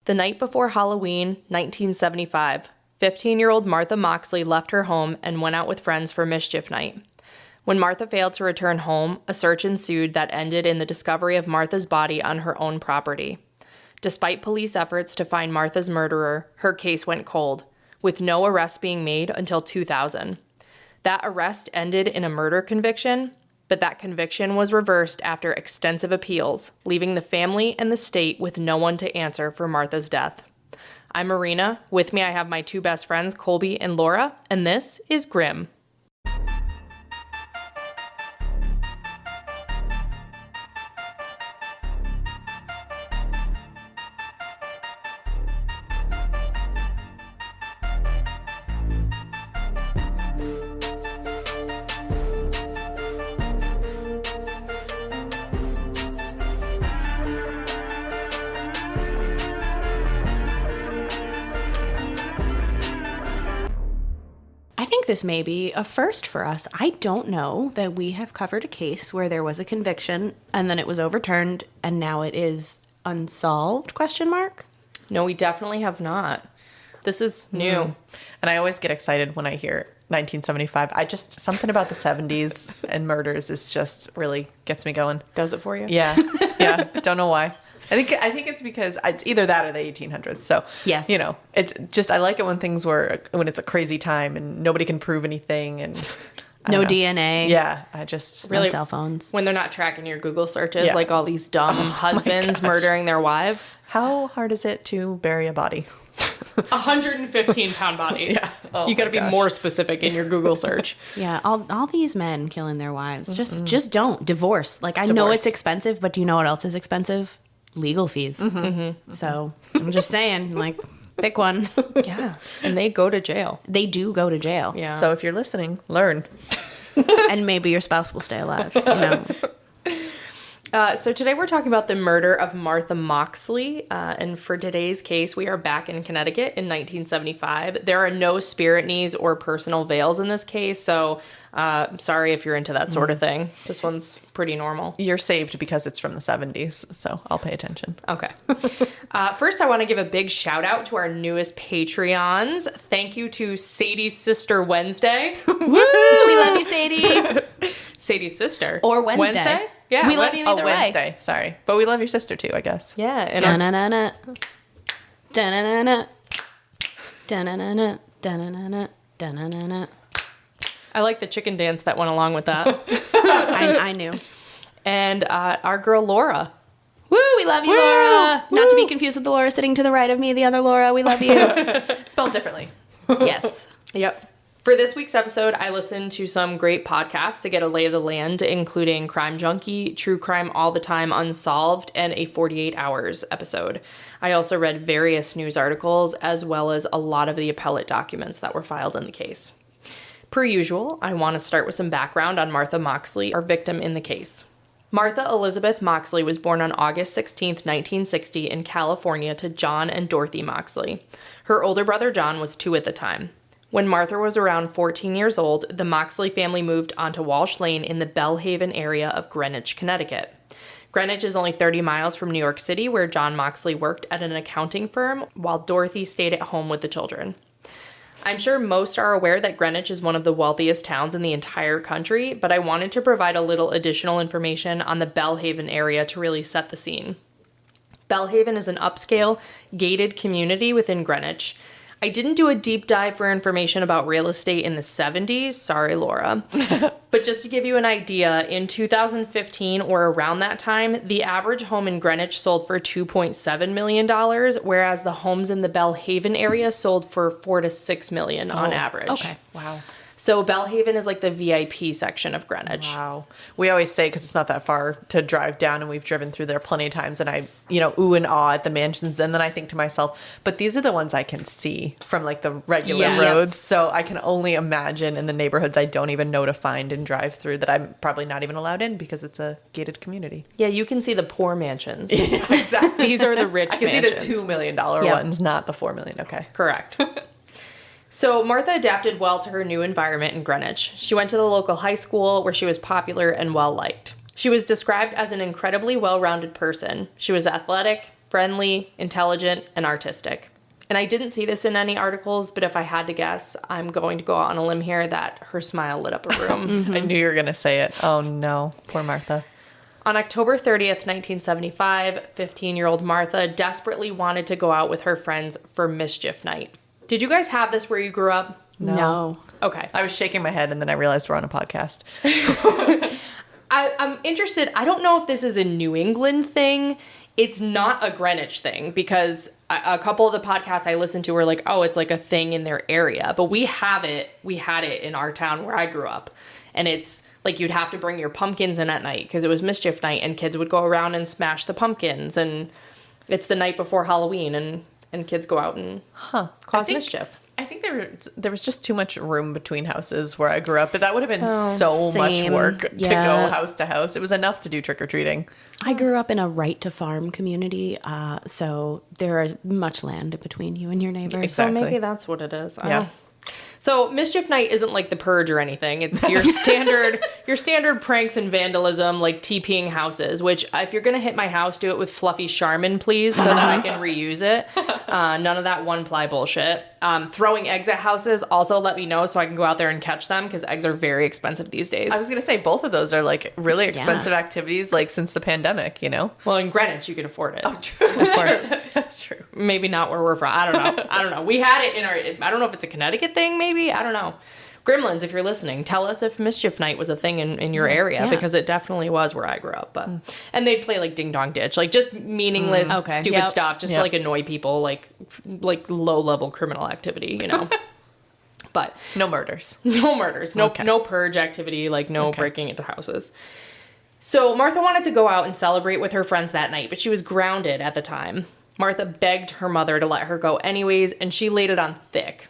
The night before Halloween, 1975, 15-year-old Martha Moxley left her home and went out with friends for mischief night. When Martha failed to return home, a search ensued that ended in the discovery of Martha's body on her own property. Despite police efforts to find Martha's murderer, her case went cold, with no arrest being made until 2000. That arrest ended in a murder conviction, but that conviction was reversed after extensive appeals, leaving the family and the state with no one to answer for Martha's death. I'm Marina. With me, I have my two best friends, Colby and Laura, and this is Grim. This may be a first for us. I don't know that we have covered a case where there was a conviction and then it was overturned and now it is unsolved, ? No, we definitely have not. This is new. And I always get excited when I hear 1975. Something about the 70s and murders is just really gets me going. Does it for you? Yeah. Yeah. Don't know why. I think it's because it's either that or the 1800s. So, yes. It's just, I like it when when it's a crazy time and nobody can prove anything and no DNA. Yeah. I just really no cell phones. When they're not tracking your Google searches, like all these dumb husbands murdering their wives. How hard is it to bury a body? 115-pound body. Yeah. Oh you got to be more specific in your Google search. Yeah. All these men killing their wives. Just don't. Divorce. I know it's expensive, but do you know what else is expensive? Legal fees. So I'm just saying, pick one. Yeah. And they go to jail. They do go to jail. Yeah. So if you're listening, learn. And maybe your spouse will stay alive. So today we're talking about the murder of Martha Moxley. And for today's case, we are back in Connecticut in 1975. There are no spirit knees or personal veils in this case. So sorry if you're into that sort of thing. This one's pretty normal. You're saved because it's from the 70s. So I'll pay attention. Okay. First, I want to give a big shout out to our newest Patreons. Thank you to Sadie's sister Wednesday. Woo! We love you, Sadie. Sadie's sister. Or Wednesday. Yeah. We love you either way. Wednesday. Sorry. But we love your sister too, I guess. Yeah. And Da-na-na-na. Da-na-na-na. Da-na-na-na. Da-na-na-na. Da-na-na-na. I like the chicken dance that went along with that. I knew. And our girl Laura. Woo, we love you, Laura. Woo. Not to be confused with the Laura sitting to the right of me, the other Laura. We love you. Spelled differently. Yes. Yep. For this week's episode, I listened to some great podcasts to get a lay of the land, including Crime Junkie, True Crime All the Time Unsolved, and a 48 Hours episode. I also read various news articles, as well as a lot of the appellate documents that were filed in the case. Per usual, I want to start with some background on Martha Moxley, our victim in the case. Martha Elizabeth Moxley was born on August 16, 1960 in California to John and Dorothy Moxley. Her older brother John was 2 at the time. When Martha was around 14 years old, the Moxley family moved onto Walsh Lane in the Bellhaven area of Greenwich, Connecticut. Greenwich is only 30 miles from New York City, where John Moxley worked at an accounting firm, while Dorothy stayed at home with the children. I'm sure most are aware that Greenwich is one of the wealthiest towns in the entire country, but I wanted to provide a little additional information on the Bellhaven area to really set the scene. Bellhaven is an upscale, gated community within Greenwich. I didn't do a deep dive for information about real estate in the 70s. Sorry, Laura. But just to give you an idea, in 2015 or around that time, the average home in Greenwich sold for $2.7 million, whereas the homes in the Bellhaven area sold for $4 to $6 million on average. Okay. Wow. So Bellhaven is like the VIP section of Greenwich. Wow. We always say, because it's not that far to drive down, and we've driven through there plenty of times, and I, ooh and ah at the mansions, and then I think to myself, but these are the ones I can see from the regular roads, so I can only imagine in the neighborhoods I don't even know to find and drive through that I'm probably not even allowed in because it's a gated community. Yeah, you can see the poor mansions. Yeah, exactly. These are the rich mansions. I can see the $2 million ones, not the $4 million. Okay. Correct. So Martha adapted well to her new environment in Greenwich. She went to the local high school where she was popular and well-liked. She was described as an incredibly well-rounded person. She was athletic, friendly, intelligent, and artistic. And I didn't see this in any articles, but if I had to guess, I'm going to go out on a limb here that her smile lit up a room. I knew you were going to say it. Oh, no. Poor Martha. On October 30th, 1975, 15-year-old Martha desperately wanted to go out with her friends for mischief night. Did you guys have this where you grew up? No. Okay. I was shaking my head and then I realized we're on a podcast. I'm interested. I don't know if this is a New England thing. It's not a Greenwich thing because a couple of the podcasts I listened to were like, oh, it's like a thing in their area. But we have it. We had it in our town where I grew up. And it's like you'd have to bring your pumpkins in at night because it was mischief night and kids would go around and smash the pumpkins. And it's the night before Halloween and kids go out and cause mischief. I think there was just too much room between houses where I grew up, but that would have been so much work to go house to house. It was enough to do trick-or-treating. I grew up in a right-to-farm community, so there is much land between you and your neighbors. Exactly. So maybe that's what it is. Yeah. Oh. So mischief night isn't like the purge or anything. It's your standard pranks and vandalism, like TPing houses, which if you're going to hit my house, do it with fluffy Charmin, please, so that I can reuse it. None of that one-ply bullshit. Throwing eggs at houses, also let me know so I can go out there and catch them because eggs are very expensive these days. I was going to say both of those are like really expensive activities like since the pandemic, you know? Well, in Greenwich, you can afford it. Oh, true. Of course. That's true. Maybe not where we're from. I don't know. We had it in I don't know if it's a Connecticut thing, maybe. I don't know. Gremlins, if you're listening, tell us if mischief night was a thing in your area because it definitely was where I grew up. But and they'd play like Ding Dong Ditch, like just meaningless, stupid stuff, just to like annoy people, like low level criminal activity, you know. But no murders, no purge activity, like no breaking into houses. So Martha wanted to go out and celebrate with her friends that night, but she was grounded at the time. Martha begged her mother to let her go anyways, and she laid it on thick.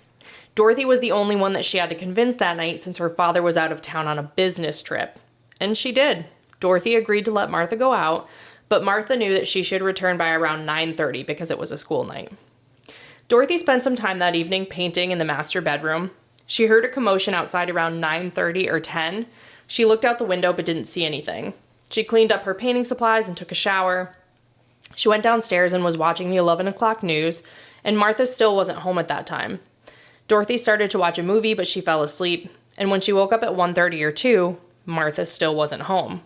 Dorothy was the only one that she had to convince that night since her father was out of town on a business trip. And she did. Dorothy agreed to let Martha go out, but Martha knew that she should return by around 9:30 because it was a school night. Dorothy spent some time that evening painting in the master bedroom. She heard a commotion outside around 9:30 or 10. She looked out the window but didn't see anything. She cleaned up her painting supplies and took a shower. She went downstairs and was watching the 11 o'clock news, and Martha still wasn't home at that time. Dorothy started to watch a movie, but she fell asleep, and when she woke up at 1:30 or 2, Martha still wasn't home.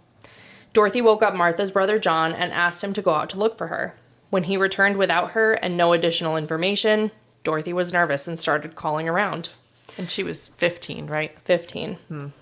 Dorothy woke up Martha's brother John and asked him to go out to look for her. When he returned without her and no additional information, Dorothy was nervous and started calling around. And she was 15, right? 15.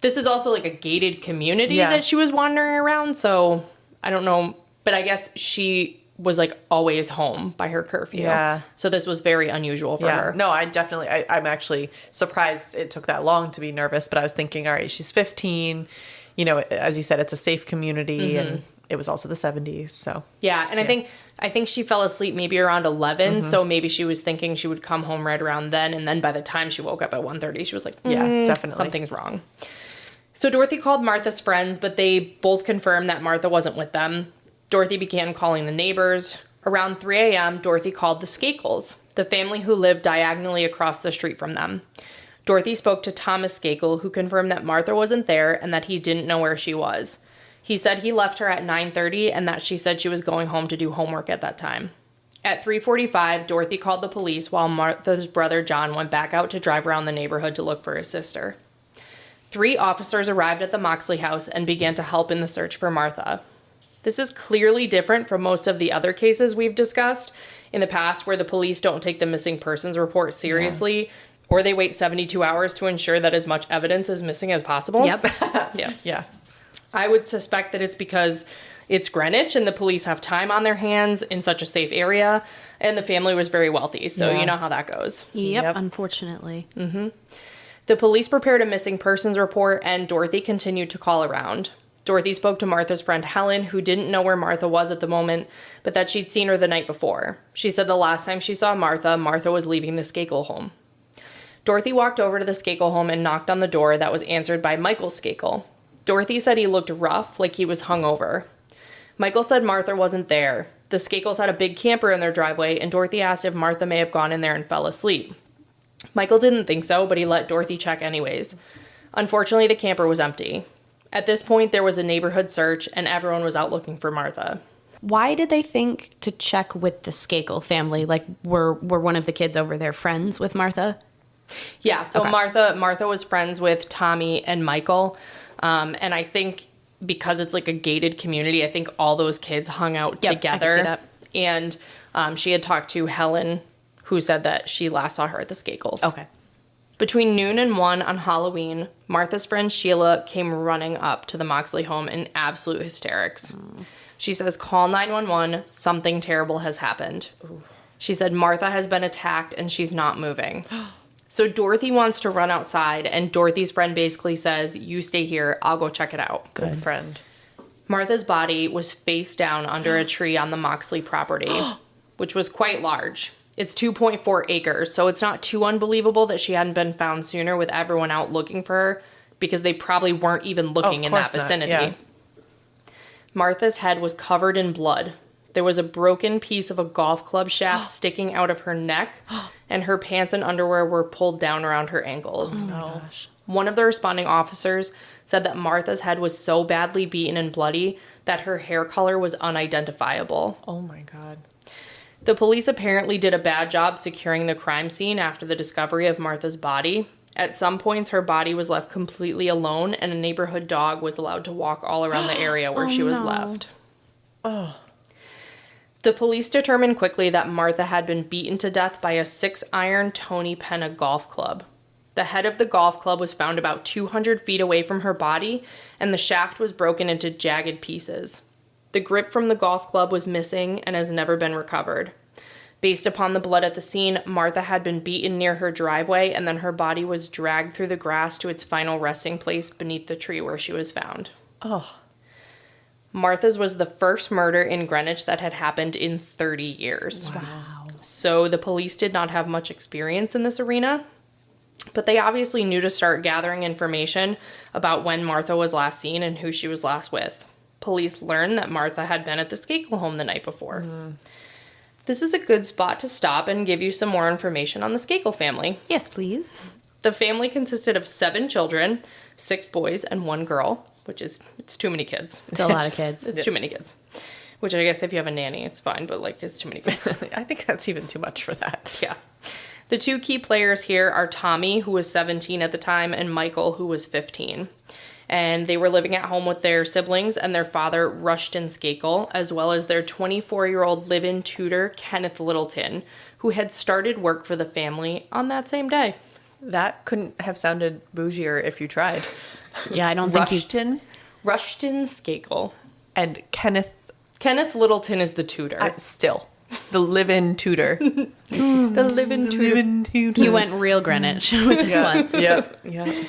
This is also like a gated community that she was wandering around, so I don't know, but I guess she was like always home by her curfew. Yeah. So this was very unusual for her. No, I'm actually surprised it took that long to be nervous, but I was thinking, all right, she's 15, you know, as you said, it's a safe community and it was also the 70s, so. Yeah, and I think she fell asleep maybe around 11, so maybe she was thinking she would come home right around then, and then by the time she woke up at 1:30, she was like, definitely. Something's wrong. So Dorothy called Martha's friends, but they both confirmed that Martha wasn't with them. Dorothy began calling the neighbors. Around 3 a.m., Dorothy called the Skakels, the family who lived diagonally across the street from them. Dorothy spoke to Thomas Skakel, who confirmed that Martha wasn't there and that he didn't know where she was. He said he left her at 9:30 and that she said she was going home to do homework at that time. At 3:45, Dorothy called the police while Martha's brother John went back out to drive around the neighborhood to look for his sister. 3 officers arrived at the Moxley house and began to help in the search for Martha. This is clearly different from most of the other cases we've discussed in the past where the police don't take the missing persons report seriously or they wait 72 hours to ensure that as much evidence is missing as possible. Yep. Yeah. I would suspect that it's because it's Greenwich and the police have time on their hands in such a safe area and the family was very wealthy. So you know how that goes. Yep. Unfortunately. The police prepared a missing persons report and Dorothy continued to call around. Dorothy spoke to Martha's friend Helen, who didn't know where Martha was at the moment, but that she'd seen her the night before. She said the last time she saw Martha, Martha was leaving the Skakel home. Dorothy walked over to the Skakel home and knocked on the door that was answered by Michael Skakel. Dorothy said he looked rough, like he was hungover. Michael said Martha wasn't there. The Skakels had a big camper in their driveway, and Dorothy asked if Martha may have gone in there and fell asleep. Michael didn't think so, but he let Dorothy check anyways. Unfortunately, the camper was empty. At this point, there was a neighborhood search, and everyone was out looking for Martha. Why did they think to check with the Skakel family? Like, were one of the kids over there friends with Martha? Yeah, so okay. Martha was friends with Tommy and Michael. And I think because it's like a gated community, I think all those kids hung out together. I can see that. And she had talked to Helen, who said that she last saw her at the Skakels. Okay. Between noon and 1 on Halloween, Martha's friend Sheila came running up to the Moxley home in absolute hysterics. She says, "Call 911. Something terrible has happened." Ooh. She said, "Martha has been attacked and she's not moving." So Dorothy wants to run outside, and Dorothy's friend basically says, "You stay here. I'll go check it out." Good friend. Martha's body was face down under a tree on the Moxley property, which was quite large. It's 2.4 acres, so it's not too unbelievable that she hadn't been found sooner with everyone out looking for her, because they probably weren't even looking in that vicinity. Yeah. Martha's head was covered in blood. There was a broken piece of a golf club shaft sticking out of her neck, and her pants and underwear were pulled down around her ankles. Oh my gosh. One of the responding officers said that Martha's head was so badly beaten and bloody that her hair color was unidentifiable. Oh my God. The police apparently did a bad job securing the crime scene after the discovery of Martha's body. At some points, her body was left completely alone, and a neighborhood dog was allowed to walk all around the area where she was left. Oh. The police determined quickly that Martha had been beaten to death by a 6-iron Tony Penna golf club. The head of the golf club was found about 200 feet away from her body, and the shaft was broken into jagged pieces. The grip from the golf club was missing and has never been recovered. Based upon the blood at the scene, Martha had been beaten near her driveway, and then her body was dragged through the grass to its final resting place beneath the tree where she was found. Oh. Martha's was the first murder in Greenwich that had happened in 30 years. Wow. So the police did not have much experience in this arena, but they obviously knew to start gathering information about when Martha was last seen and who she was last with. Police learned that Martha had been at the Skakel home the night before. Mm-hmm. This is a good spot to stop and give you some more information on the Skakel family. Yes, please. The family consisted of 7 children, 6 boys and 1 girl, which is, it's too many kids. It's a lot of kids. It's too many kids. Which I guess if you have a nanny, it's fine, but like it's too many kids. I think that's even too much for that. Yeah. The 2 key players here are Tommy, who was 17 at the time, and Michael, who was 15. And they were living at home with their siblings and their father, Rushton Skakel, as well as their 24-year-old live-in tutor, Kenneth Littleton, who had started work for the family on that same day. That couldn't have sounded bougier if you tried. Yeah, I don't think Rushton Skakel. And Kenneth Littleton is the tutor. Still. The live-in tutor. The live-in tutor. You went real Greenwich with this one. Yeah.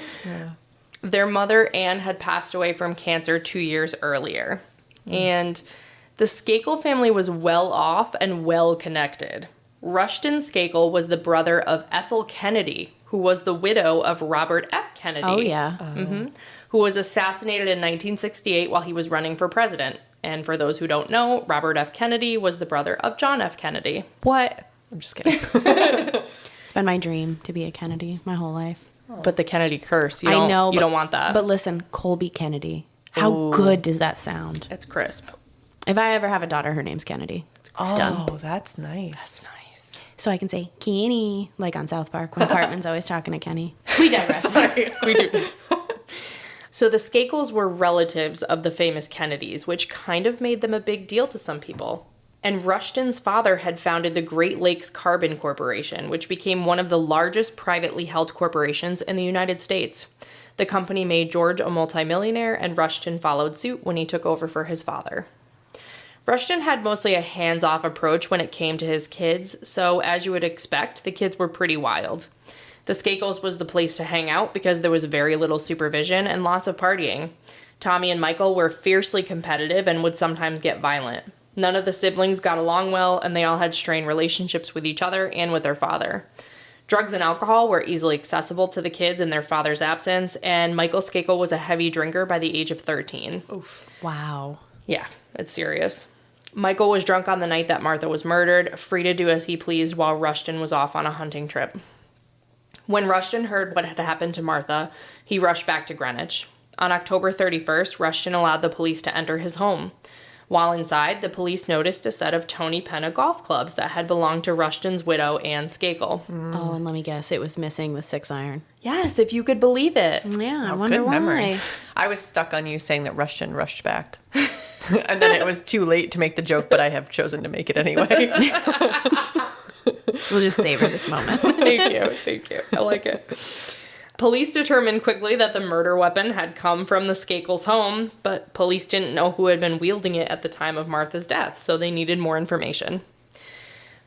Their mother, Anne, had passed away from cancer 2 years earlier. And the Skakel family was well off and well connected. Rushton Skakel was the brother of Ethel Kennedy, who was the widow of Robert F. Kennedy. Oh, yeah. Who was assassinated in 1968 while he was running for president. And for those who don't know, Robert F. Kennedy was the brother of John F. Kennedy. What? I'm just kidding. It's been my dream to be a Kennedy my whole life. But the Kennedy curse, you don't want that. But listen, Colby Kennedy. How good does that sound? It's crisp. If I ever have a daughter, her name's Kennedy. Oh, that's nice. That's nice. So I can say Kenny, like on South Park when Cartman's always talking to Kenny. We digress. Sorry, we do. So the Skakels were relatives of the famous Kennedys, which kind of made them a big deal to some people. And Rushton's father had founded the Great Lakes Carbon Corporation, which became one of the largest privately held corporations in the United States. The company made George a multimillionaire, and Rushton followed suit when he took over for his father. Rushton had mostly a hands-off approach when it came to his kids, so as you would expect, the kids were pretty wild. The Skakels was the place to hang out because there was very little supervision and lots of partying. Tommy and Michael were fiercely competitive and would sometimes get violent. None of the siblings got along well, and they all had strained relationships with each other and with their father. Drugs and alcohol were easily accessible to the kids in their father's absence, and Michael Skakel was a heavy drinker by the age of 13. Oof. Wow. Yeah, it's serious. Michael was drunk on the night that Martha was murdered, free to do as he pleased while Rushton was off on a hunting trip. When Rushton heard what had happened to Martha, he rushed back to Greenwich. On October 31st, Rushton allowed the police to enter his home. While inside, the police noticed a set of Tony Penna golf clubs that had belonged to Rushton's widow, Ann Skakel. Oh, and let me guess, it was missing the 6-iron. Yes, if you could believe it. Yeah, I wonder why. Memory. I was stuck on you saying that Rushton rushed back. And then it was too late to make the joke, but I have chosen to make it anyway. We'll just savor this moment. Thank you. I like it. Police determined quickly that the murder weapon had come from the Skakels' home, but police didn't know who had been wielding it at the time of Martha's death, so they needed more information.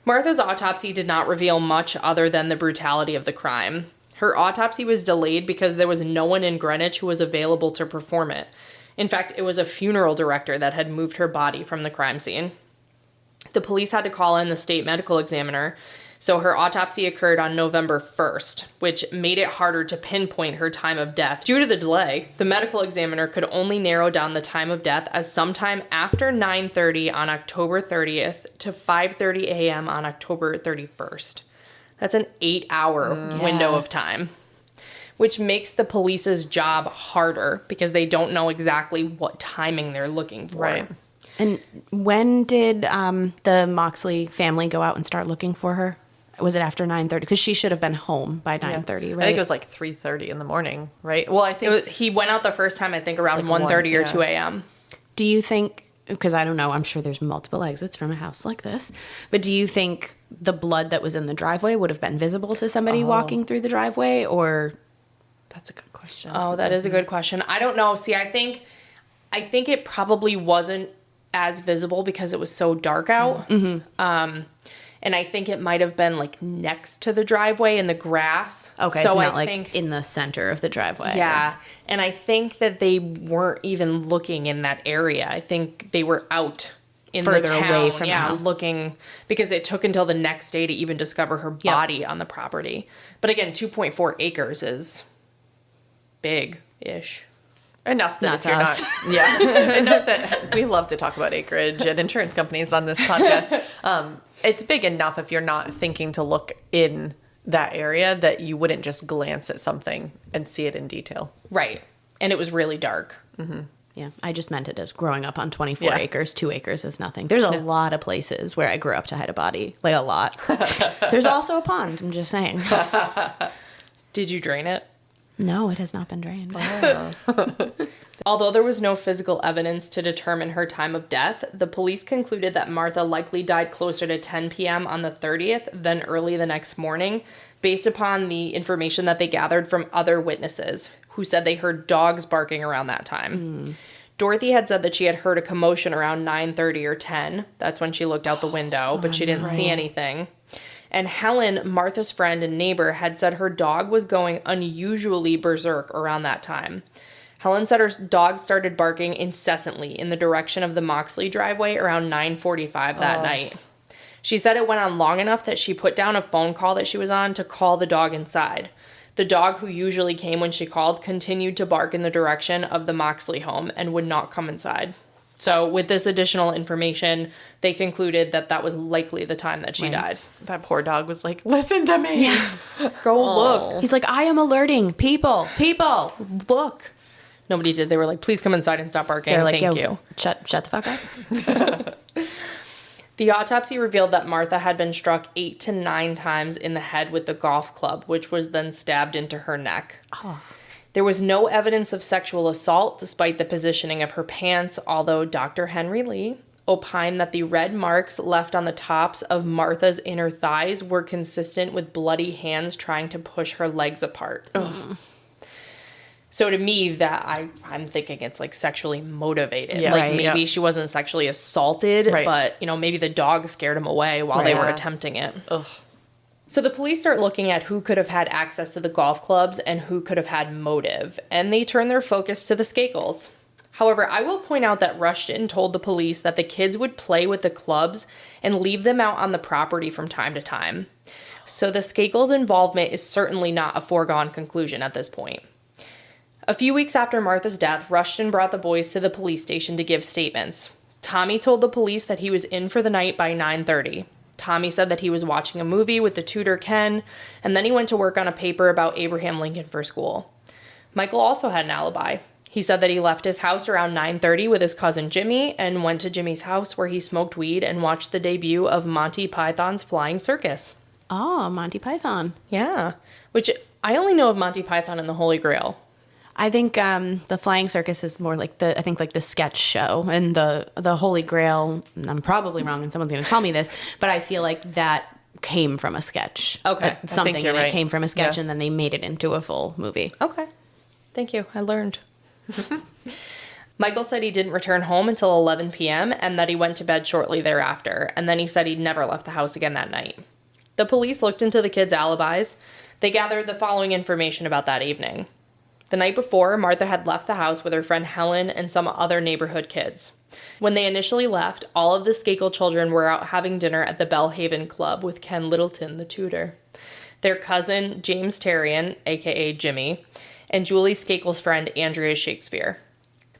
Martha's autopsy did not reveal much other than the brutality of the crime. Her autopsy was delayed because there was no one in Greenwich who was available to perform it. In fact, it was a funeral director that had moved her body from the crime scene. The police had to call in the state medical examiner, so her autopsy occurred on November 1st, which made it harder to pinpoint her time of death. Due to the delay, the medical examiner could only narrow down the time of death as sometime after 9:30 on October 30th to 5:30 a.m. on October 31st. That's an 8-hour window of time, which makes the police's job harder because they don't know exactly what timing they're looking for. Right. And when did the Moxley family go out and start looking for her? Was it after 9:30? Because she should have been home by 9:30, right? I think it was like 3:30 in the morning, right? Well, I think He went out the first time, I think, around Like 1:30 or yeah. 2 a.m. Do you think, because I don't know, I'm sure there's multiple exits from a house like this, but do you think the blood that was in the driveway would have been visible to somebody walking through the driveway, or? that's a good question. Oh, that is a good question. I don't know. See, I think it probably wasn't as visible because it was so dark out. Mm-hmm. And I think it might have been like next to the driveway in the grass. Okay, so not like in the center of the driveway. Yeah. And I think that they weren't even looking in that area. I think they were out in Further the town, away from the house. looking, because it took until the next day to even discover her body on the property. But again, 2.4 acres is big-ish. Enough that Not if to you're us. not, yeah, enough that we love to talk about acreage and insurance companies on this podcast. It's big enough if you're not thinking to look in that area that you wouldn't just glance at something and see it in detail. Right. And it was really dark. Yeah, I just meant it as growing up on 24 acres. 2 acres is nothing. There's a lot of places where I grew up to hide a body. Like, a lot. There's also a pond, I'm just saying. Did you drain it? No, it has not been drained. Although there was no physical evidence to determine her time of death, the police concluded that Martha likely died closer to 10 p.m. on the 30th than early the next morning, based upon the information that they gathered from other witnesses who said they heard dogs barking around that time. Dorothy had said that she had heard a commotion around 9:30 or 10. That's when she looked out the window, but she didn't see anything. And Helen, Martha's friend and neighbor, had said her dog was going unusually berserk around that time. Helen said her dog started barking incessantly in the direction of the Moxley driveway around 9:45 that night. She said it went on long enough that she put down a phone call that she was on to call the dog inside. The dog, who usually came when she called, continued to bark in the direction of the Moxley home and would not come inside. So with this additional information, they concluded that that was likely the time that she died. That poor dog was like, listen to me. Yeah. Go look. He's like, I am alerting people, look. Nobody did. They were like, please come inside and stop barking. They're like, Thank yo, you. shut the fuck up. The autopsy revealed that Martha had been struck 8 to 9 times in the head with the golf club, which was then stabbed into her neck. Oh. There was no evidence of sexual assault despite the positioning of her pants, although Dr. Henry Lee opined that the red marks left on the tops of Martha's inner thighs were consistent with bloody hands trying to push her legs apart. Ugh. So to me, that I'm thinking it's like sexually motivated. Yeah, like maybe she wasn't sexually assaulted, but maybe the dog scared him away while they were attempting it. Ugh. So the police start looking at who could have had access to the golf clubs and who could have had motive, and they turn their focus to the Skakels. However, I will point out that Rushton told the police that the kids would play with the clubs and leave them out on the property from time to time. So the Skakels' involvement is certainly not a foregone conclusion at this point. A few weeks after Martha's death, Rushton brought the boys to the police station to give statements. Tommy told the police that he was in for the night by 9:30. Tommy said that he was watching a movie with the tutor Ken, and then he went to work on a paper about Abraham Lincoln for school. Michael also had an alibi. He said that he left his house around 9:30 with his cousin Jimmy and went to Jimmy's house where he smoked weed and watched the debut of Monty Python's Flying Circus. Oh, Monty Python. Yeah, which I only know of Monty Python and the Holy Grail. I think the Flying Circus is more like the sketch show, and the Holy Grail, I'm probably wrong and someone's going to tell me this, but I feel like that came from a sketch. Okay. Something and right. it came from a sketch Yeah. and then they made it into a full movie. Okay. Thank you. I learned. Michael said he didn't return home until 11 p.m. and that he went to bed shortly thereafter, and then he said he'd never left the house again that night. The police looked into the kids' alibis. They gathered the following information about that evening. The night before, Martha had left the house with her friend Helen and some other neighborhood kids. When they initially left, all of the Skakel children were out having dinner at the Bellhaven Club with Ken Littleton, the tutor, their cousin James Terrian, aka Jimmy, and Julie Skakel's friend Andrea Shakespeare.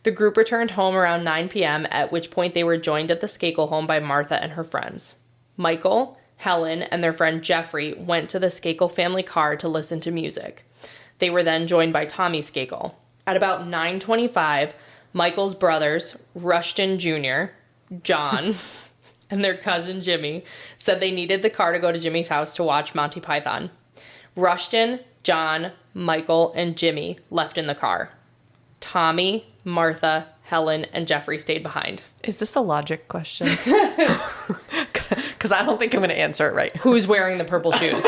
The group returned home around 9 p.m., at which point they were joined at the Skakel home by Martha and her friends. Michael, Helen, and their friend Jeffrey went to the Skakel family car to listen to music. They were then joined by Tommy Skakel. At about 9:25, Michael's brothers, Rushton Jr., John, and their cousin Jimmy, said they needed the car to go to Jimmy's house to watch Monty Python. Rushton, John, Michael, and Jimmy left in the car. Tommy, Martha, Helen, and Jeffrey stayed behind. Is this a logic question? Because I don't think I'm going to answer it right. Who's wearing the purple shoes?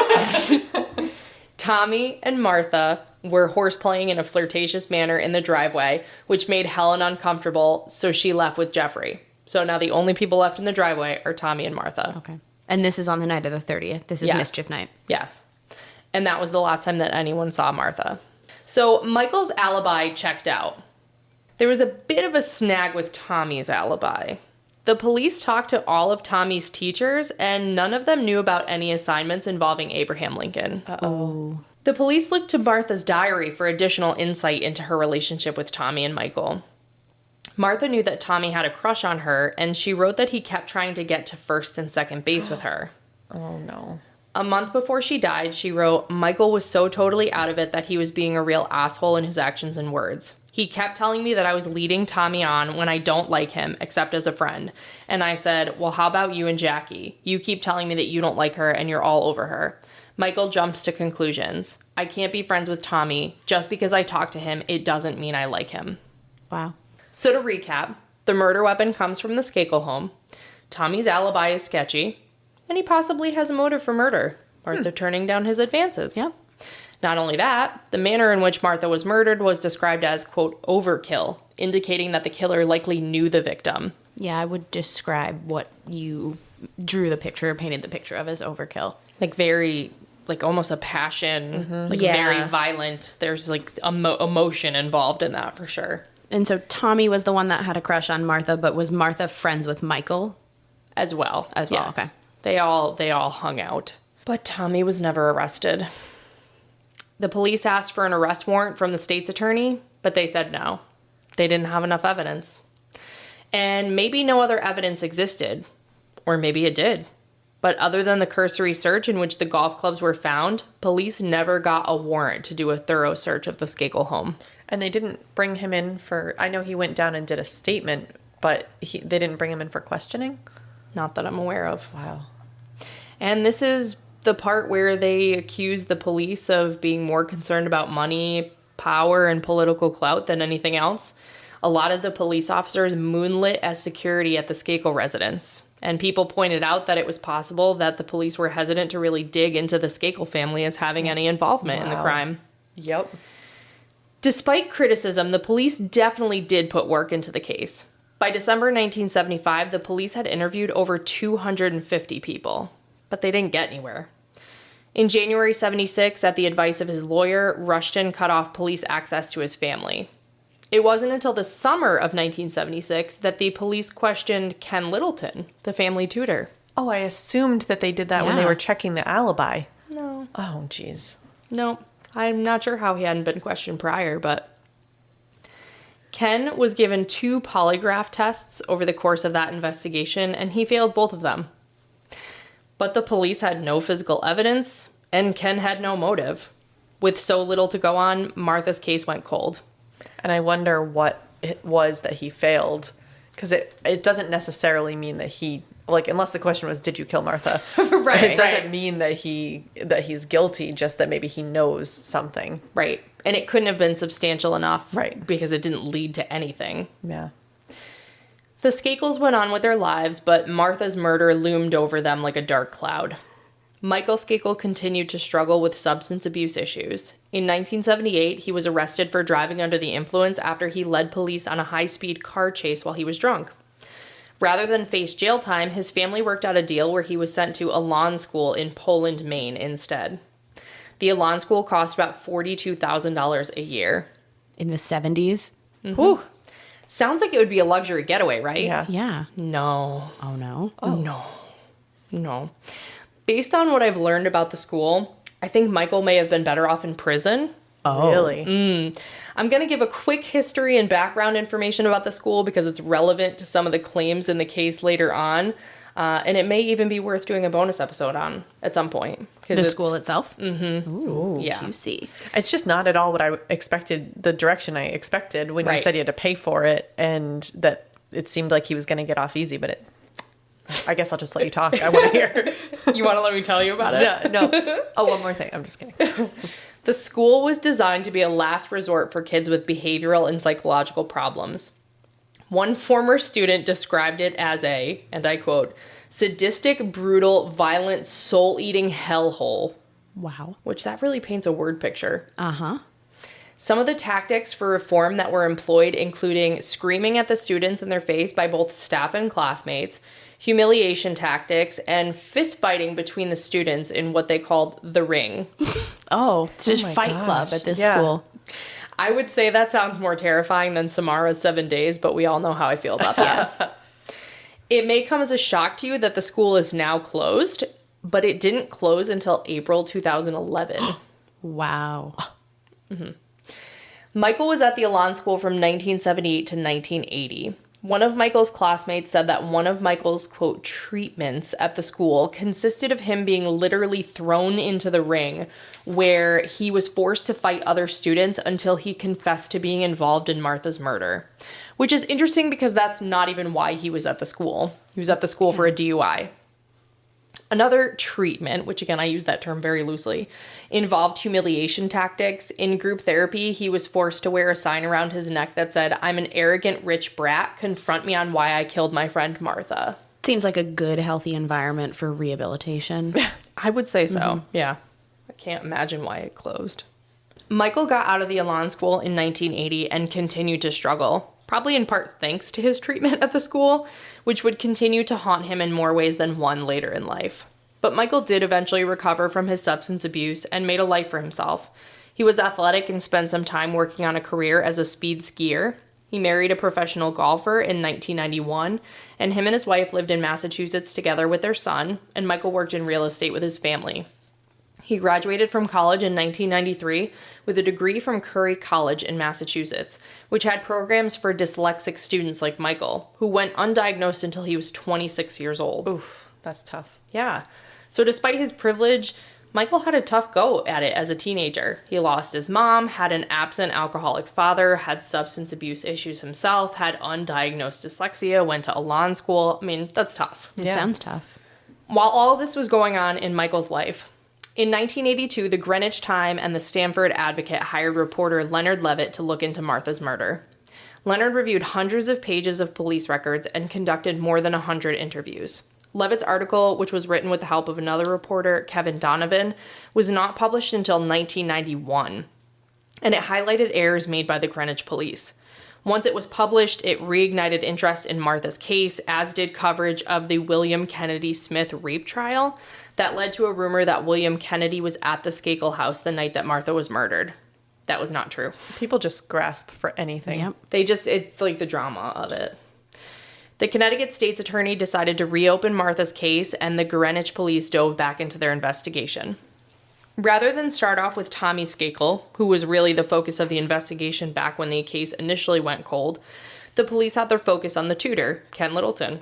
Tommy and Martha were horseplaying in a flirtatious manner in the driveway, which made Helen uncomfortable, so she left with Jeffrey. So now the only people left in the driveway are Tommy and Martha. Okay. And this is on the night of the 30th. This is Yes. Mischief Night. Yes. And that was the last time that anyone saw Martha. So Michael's alibi checked out. There was a bit of a snag with Tommy's alibi. The police talked to all of Tommy's teachers, and none of them knew about any assignments involving Abraham Lincoln. Uh-oh. The police looked to Martha's diary for additional insight into her relationship with Tommy and Michael. Martha knew that Tommy had a crush on her, and she wrote that he kept trying to get to first and second base with her. Oh, no. A month before she died, she wrote, Michael was so totally out of it that he was being a real asshole in his actions and words. He kept telling me that I was leading Tommy on when I don't like him, except as a friend. And I said, well, how about you and Jackie? You keep telling me that you don't like her and you're all over her. Michael jumps to conclusions. I can't be friends with Tommy. Just because I talk to him, it doesn't mean I like him. Wow. So to recap, the murder weapon comes from the Skakel home. Tommy's alibi is sketchy, and he possibly has a motive for murder. Martha turning down his advances. Yep. Not only that, the manner in which Martha was murdered was described as, quote, overkill, indicating that the killer likely knew the victim. Yeah, I would describe what you drew the picture, painted the picture of as overkill. Like very, like almost a passion, like Yeah. very violent. There's like emotion involved in that for sure. And so Tommy was the one that had a crush on Martha, but was Martha friends with Michael? As well. Yes. Okay. They all hung out. But Tommy was never arrested. The police asked for an arrest warrant from the state's attorney, but they said no. They didn't have enough evidence. And maybe no other evidence existed, or maybe it did. But other than the cursory search in which the golf clubs were found, police never got a warrant to do a thorough search of the Skakel home. And they didn't bring him in for, I know he went down and did a statement, but they didn't bring him in for questioning? Not that I'm aware of. Wow. And this is the part where they accuse the police of being more concerned about money, power, and political clout than anything else. A lot of the police officers moonlit as security at the Skakel residence. And people pointed out that it was possible that the police were hesitant to really dig into the Skakel family as having any involvement in the crime. Yep. Despite criticism, the police definitely did put work into the case. By December 1975, the police had interviewed over 250 people, but they didn't get anywhere. In January 76, at the advice of his lawyer, Rushton cut off police access to his family. It wasn't until the summer of 1976 that the police questioned Ken Littleton, the family tutor. Oh, I assumed that they did that when they Yeah. were checking the alibi. No. Oh, jeez. No, I'm not sure how he hadn't been questioned prior, but Ken was given 2 polygraph tests over the course of that investigation, and he failed both of them. But the police had no physical evidence, and Ken had no motive. With so little to go on, Martha's case went cold. And I wonder what it was that he failed, because it doesn't necessarily mean that he, like, unless the question was, did you kill Martha? Right. It doesn't mean that he's guilty, just that maybe he knows something. Right. And it couldn't have been substantial enough. Right. Because it didn't lead to anything. Yeah. The Skakels went on with their lives, but Martha's murder loomed over them like a dark cloud. Michael Skakel continued to struggle with substance abuse issues. In 1978, he was arrested for driving under the influence after he led police on a high-speed car chase while he was drunk. Rather than face jail time, his family worked out a deal where he was sent to a lawn school in Poland, Maine instead. The lawn school cost about $42,000 a year. In the 70s? Mm-hmm. Whew. Sounds like it would be a luxury getaway, right? Yeah. Yeah. No. Oh, no? Oh. No. Based on what I've learned about the school, I think Michael may have been better off in prison. Oh. Really? I'm going to give a quick history and background information about the school because it's relevant to some of the claims in the case later on. And it may even be worth doing a bonus episode on at some point. The school itself? Mm-hmm. Ooh, yeah. juicy. It's just not at all what I expected, the direction I expected when you said you had to pay for it, and that it seemed like he was going to get off easy, but I guess I'll just let you talk. I want to hear. You want to let me tell you about it? No. Oh, one more thing. I'm just kidding. The school was designed to be a last resort for kids with behavioral and psychological problems. One former student described it as a, and I quote, sadistic, brutal, violent, soul-eating hellhole. Wow. Which that really paints a word picture. Uh-huh. Some of the tactics for reform that were employed including screaming at the students in their face by both staff and classmates, humiliation tactics, and fist fighting between the students in what they called the ring. Oh, it's just my Fight gosh. Club at this Yeah. school. I would say that sounds more terrifying than Samara's 7 days, but we all know how I feel about that. It may come as a shock to you that the school is now closed, but it didn't close until April 2011. Wow. Mm-hmm. Michael was at the Elan School from 1978 to 1980. One of Michael's classmates said that one of Michael's, quote, treatments at the school consisted of him being literally thrown into the ring where he was forced to fight other students until he confessed to being involved in Martha's murder. Which is interesting because that's not even why he was at the school. He was at the school for a DUI. Another treatment, which again I use that term very loosely, involved humiliation tactics. In group therapy, he was forced to wear a sign around his neck that said, "I'm an arrogant rich brat. Confront me on why I killed my friend Martha." Seems like a good, healthy environment for rehabilitation. I would say so, yeah. I can't imagine why it closed. Michael got out of the Elan School in 1980 and continued to struggle. Probably in part thanks to his treatment at the school, which would continue to haunt him in more ways than one later in life. But Michael did eventually recover from his substance abuse and made a life for himself. He was athletic and spent some time working on a career as a speed skier. He married a professional golfer in 1991, and him and his wife lived in Massachusetts together with their son, and Michael worked in real estate with his family. He graduated from college in 1993 with a degree from Curry College in Massachusetts, which had programs for dyslexic students like Michael, who went undiagnosed until he was 26 years old. Oof, that's tough. Yeah. So despite his privilege, Michael had a tough go at it as a teenager. He lost his mom, had an absent alcoholic father, had substance abuse issues himself, had undiagnosed dyslexia, went to Elan School. I mean, that's tough. It sounds tough. While all this was going on in Michael's life, in 1982, the Greenwich Time and the Stamford Advocate hired reporter Leonard Levitt to look into Martha's murder. Leonard reviewed hundreds of pages of police records and conducted more than 100 interviews. Levitt's article, which was written with the help of another reporter, Kevin Donovan, was not published until 1991, and it highlighted errors made by the Greenwich police. Once it was published, it reignited interest in Martha's case, as did coverage of the William Kennedy Smith rape trial that led to a rumor that William Kennedy was at the Skakel house the night that Martha was murdered. That was not true. People just grasp for anything. Yep. It's like the drama of it. The Connecticut State's Attorney decided to reopen Martha's case, and the Greenwich police dove back into their investigation. Rather than start off with Tommy Skakel, who was really the focus of the investigation back when the case initially went cold, the police had their focus on the tutor, Ken Littleton.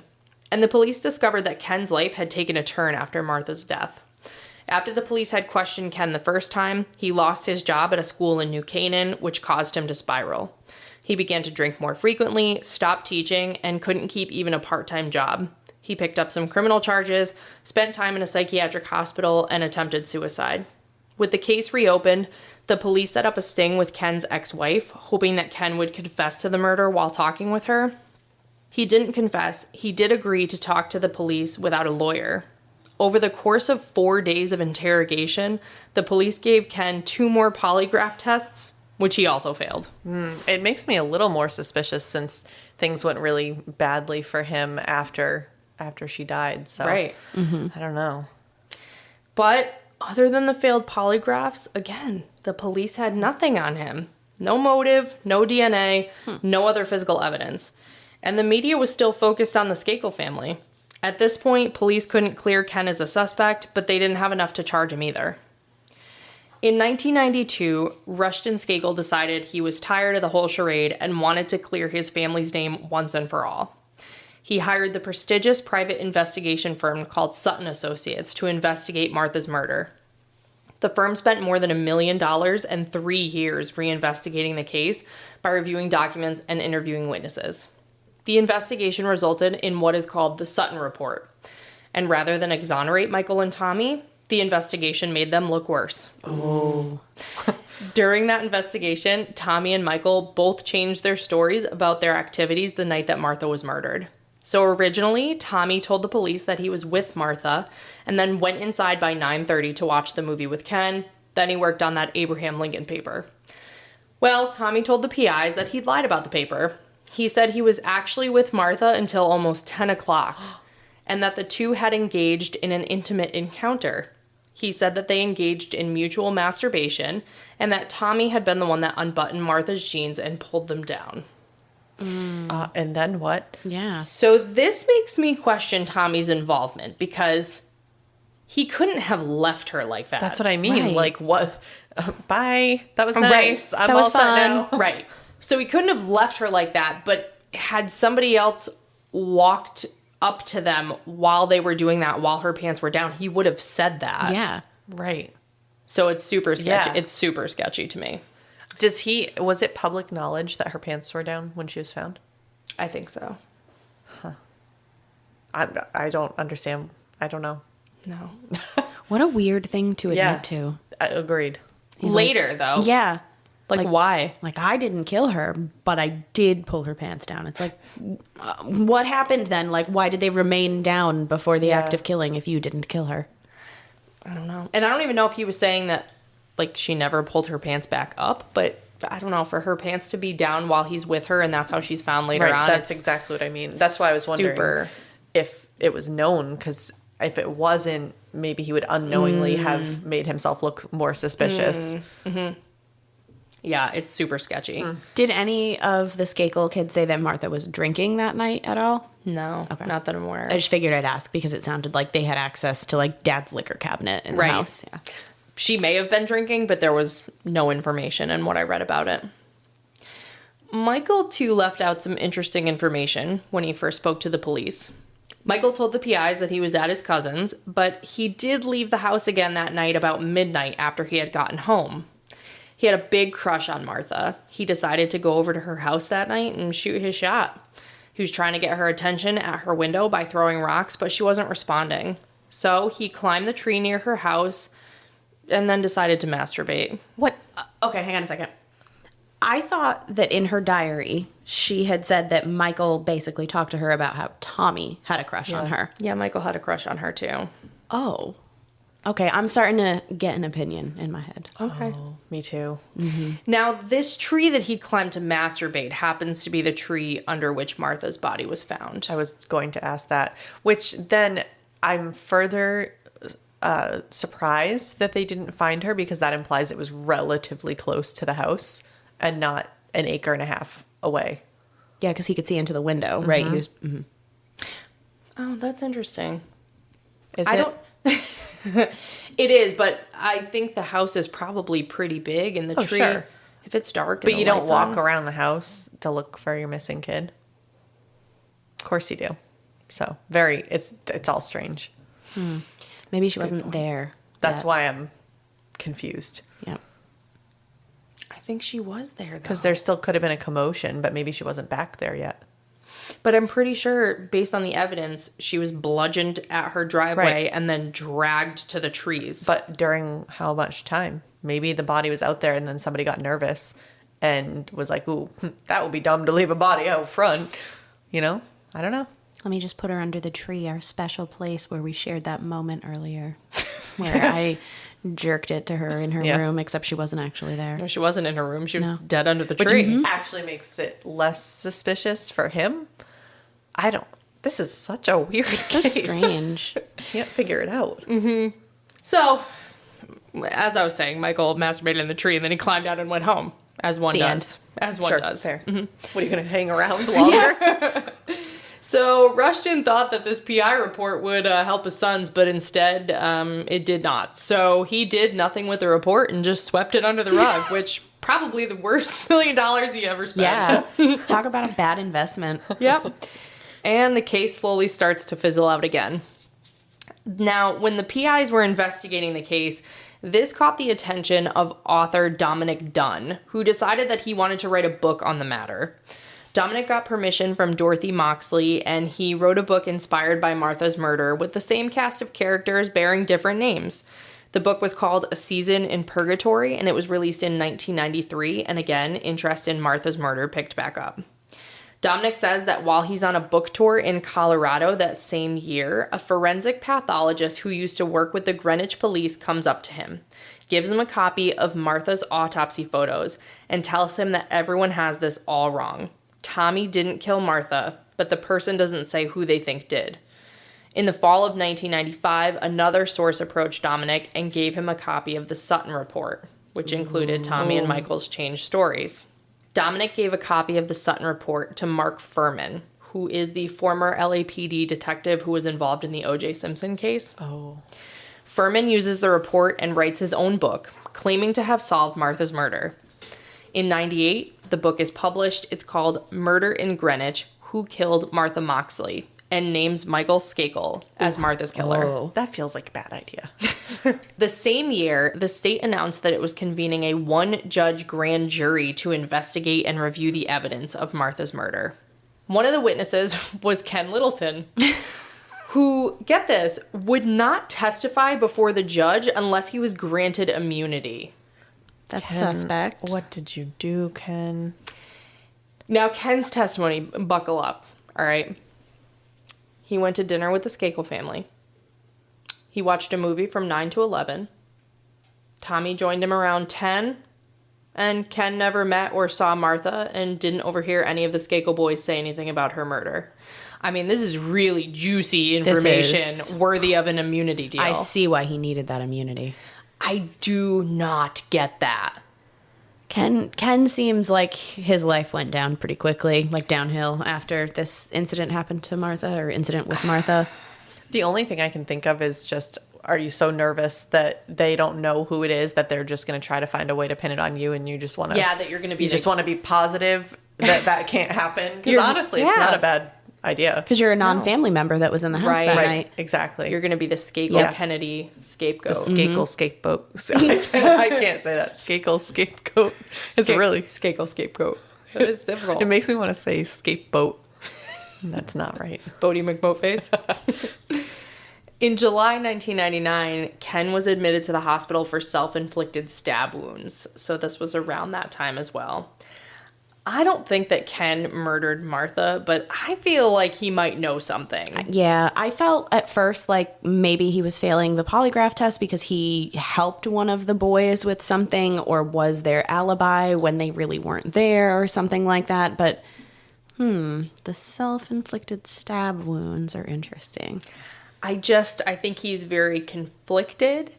And the police discovered that Ken's life had taken a turn after Martha's death. After the police had questioned Ken the first time, he lost his job at a school in New Canaan, which caused him to spiral. He began to drink more frequently, stopped teaching, and couldn't keep even a part-time job. He picked up some criminal charges, spent time in a psychiatric hospital, and attempted suicide. With the case reopened, the police set up a sting with Ken's ex-wife, hoping that Ken would confess to the murder while talking with her. He didn't confess. He did agree to talk to the police without a lawyer. Over the course of 4 days of interrogation, the police gave Ken 2 more polygraph tests, which he also failed. It makes me a little more suspicious since things went really badly for him after she died. So Right. I don't know. But other than the failed polygraphs, again, the police had nothing on him. No motive, no DNA, no other physical evidence. And the media was still focused on the Skakel family. At this point, police couldn't clear Ken as a suspect, but they didn't have enough to charge him either. In 1992, Rushton Skakel decided he was tired of the whole charade and wanted to clear his family's name once and for all. He hired the prestigious private investigation firm called Sutton Associates to investigate Martha's murder. The firm spent more than $1 million and 3 years reinvestigating the case by reviewing documents and interviewing witnesses. The investigation resulted in what is called the Sutton Report. And rather than exonerate Michael and Tommy, the investigation made them look worse. Oh. During that investigation, Tommy and Michael both changed their stories about their activities the night that Martha was murdered. So originally, Tommy told the police that he was with Martha and then went inside by 9:30 to watch the movie with Ken. Then he worked on that Abraham Lincoln paper. Well, Tommy told the PIs that he'd lied about the paper. He said he was actually with Martha until almost 10 o'clock and that the two had engaged in an intimate encounter. He said that they engaged in mutual masturbation and that Tommy had been the one that unbuttoned Martha's jeans and pulled them down. And then what? Yeah. So this makes me question Tommy's involvement because he couldn't have left her like that. That's what I mean. Right. Like, what? Bye. That was Right. nice. I'm That was all set fun. now. Right. So he couldn't have left her like that, but had somebody else walked up to them while they were doing that, while her pants were down, he would have said that. Yeah. Right. So it's super sketchy. Yeah. It's super sketchy to me. Was it public knowledge that her pants were down when she was found? I think so. I don't understand. I don't know. No. What a weird thing to admit to. Agreed. Later, though. Yeah. Like, why? Like, I didn't kill her, but I did pull her pants down. It's like, what happened then? Like, why did they remain down before the act of killing if you didn't kill her? I don't know. And I don't even know if he was saying that, like, she never pulled her pants back up, but I don't know, for her pants to be down while he's with her and that's how she's found later on. That's exactly what I mean. That's why I was wondering if it was known, because if it wasn't, maybe he would unknowingly have made himself look more suspicious. Mm-hmm. Yeah, it's super sketchy. Did any of the Skakel kids say that Martha was drinking that night at all? No, not that I'm aware of. I just figured I'd ask because it sounded like they had access to, like, Dad's liquor cabinet in the house. Yeah. She may have been drinking, but there was no information in what I read about it. Michael, too, left out some interesting information when he first spoke to the police. Michael told the PIs that he was at his cousin's, but he did leave the house again that night about midnight after he had gotten home. He had a big crush on Martha. He decided to go over to her house that night and shoot his shot. He was trying to get her attention at her window by throwing rocks, but she wasn't responding. So he climbed the tree near her house and then decided to masturbate. What? Okay, hang on a second. I thought that in her diary, she had said that Michael basically talked to her about how Tommy had a crush on her. Yeah, Michael had a crush on her, too. Oh. Okay, I'm starting to get an opinion in my head. Okay. Oh, me too. Mm-hmm. Now, this tree that he climbed to masturbate happens to be the tree under which Martha's body was found. I was going to ask that, which then I'm further surprised that they didn't find her, because that implies it was relatively close to the house and not an acre and a half away. Yeah, because he could see into the window, right? He was, Oh, that's interesting. I don't. It is, but I think the house is probably pretty big, and the tree, sure. if it's dark, But and you the don't light's walk on- around the house to look for your missing kid. Of course you do. So it's all strange. maybe she wasn't there. That's yet. why I'm confused. Yeah. I think she was there, though. Because there still could have been a commotion, but maybe she wasn't back there yet. But I'm pretty sure, based on the evidence, she was bludgeoned at her driveway and then dragged to the trees. But during how much time? Maybe the body was out there and then somebody got nervous and was like, ooh, that would be dumb to leave a body out front. You know? I don't know. Let me just put her under the tree, our special place where we shared that moment earlier. Where I jerked it to her in her room, except she wasn't actually there. No, she wasn't in her room. She was dead under the tree. Which actually makes it less suspicious for him. This is such a weird case. So strange. Can't figure it out. Mm-hmm. So, as I was saying, Michael masturbated in the tree and then he climbed out and went home, as one does. As one does. Fair. Mm-hmm. What, are you going to hang around longer? So Rushton thought that this PI report would help his sons, but instead it did not. So he did nothing with the report and just swept it under the rug, which probably the worst $1 million he ever spent. Yeah. Talk about a bad investment. Yep. And the case slowly starts to fizzle out again. Now, when the PIs were investigating the case, this caught the attention of author Dominic Dunn, who decided that he wanted to write a book on the matter. Dominic got permission from Dorothy Moxley, and he wrote a book inspired by Martha's murder with the same cast of characters bearing different names. The book was called A Season in Purgatory, and it was released in 1993, and again, interest in Martha's murder picked back up. Dominic says that while he's on a book tour in Colorado that same year, a forensic pathologist who used to work with the Greenwich police comes up to him, gives him a copy of Martha's autopsy photos, and tells him that everyone has this all wrong. Tommy didn't kill Martha, but the person doesn't say who they think did. In the fall of 1995, another source approached Dominic and gave him a copy of the Sutton report, which included Tommy and Michael's changed stories. Dominic gave a copy of the Sutton report to Mark Furman, who is the former LAPD detective who was involved in the O.J. Simpson case. Oh. Furman uses the report and writes his own book, claiming to have solved Martha's murder. In 1998, the book is published. It's called Murder in Greenwich, Who Killed Martha Moxley, and names Michael Skakel as Martha's killer. Oh, that feels like a bad idea. The same year, the state announced that it was convening a one-judge grand jury to investigate and review the evidence of Martha's murder. One of the witnesses was Ken Littleton, who, get this, would not testify before the judge unless he was granted immunity. That's suspect. What did you do, Ken? Now, Ken's testimony, buckle up, all right? He went to dinner with the Skakel family. He watched a movie from 9 to 11. Tommy joined him around 10. And Ken never met or saw Martha and didn't overhear any of the Skakel boys say anything about her murder. I mean, this is really juicy information worthy of an immunity deal. I see why he needed that immunity. I do not get that. Ken seems like his life went down pretty quickly, like downhill after this incident happened to Martha or incident with Martha. The only thing I can think of is just, are you so nervous that they don't know who it is that they're just going to try to find a way to pin it on you and you just want to... Yeah, that you're going to be... You just want to be positive that that can't happen? Because honestly, it's not a bad idea. Because you're a non-family member that was in the house that night. Exactly. You're going to be the Skakel Kennedy scapegoat. The Skakel scapegoat. I can't say that. Skakel scapegoat. It's really... Skakel scapegoat. That is difficult. It makes me want to say scapegoat. That's not right. Bodie McBoatface. In July 1999, Ken was admitted to the hospital for self-inflicted stab wounds. So this was around that time as well. I don't think that Ken murdered Martha, but I feel like he might know something. Yeah, I felt at first like maybe he was failing the polygraph test because he helped one of the boys with something or was their alibi when they really weren't there or something like that. But, the self-inflicted stab wounds are interesting. I think he's very conflicted.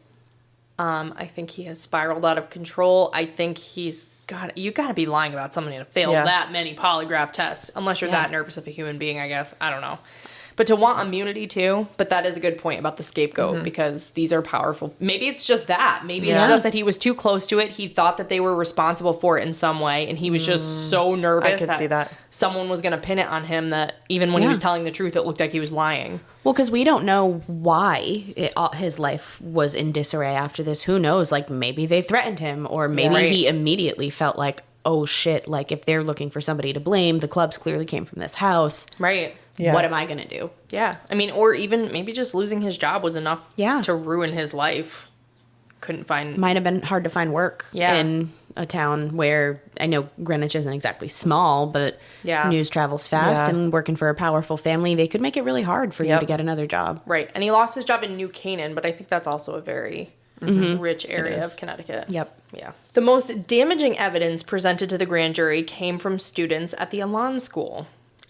I think he has spiraled out of control. I think you got to be lying about somebody to fail that many polygraph tests, unless you're that nervous of a human being, I guess. I don't know. But to want immunity too, but that is a good point about the scapegoat because these are powerful. Maybe it's just that. Maybe it's just that he was too close to it. He thought that they were responsible for it in some way, and he was just so nervous that someone was going to pin it on him that even when he was telling the truth, it looked like he was lying. Well, because we don't know why his life was in disarray after this. Who knows? Like, maybe they threatened him, or maybe he immediately felt like, oh, shit, like, if they're looking for somebody to blame, the clubs clearly came from this house. Right. Yeah. What am I going to do? Yeah. I mean, or even maybe just losing his job was enough to ruin his life. Might have been hard to find work in a town where, I know Greenwich isn't exactly small, but news travels fast, and working for a powerful family, they could make it really hard for you to get another job. Right. And he lost his job in New Canaan, but I think that's also a very rich area of Connecticut. Yep. Yeah. The most damaging evidence presented to the grand jury came from students at the Elan School.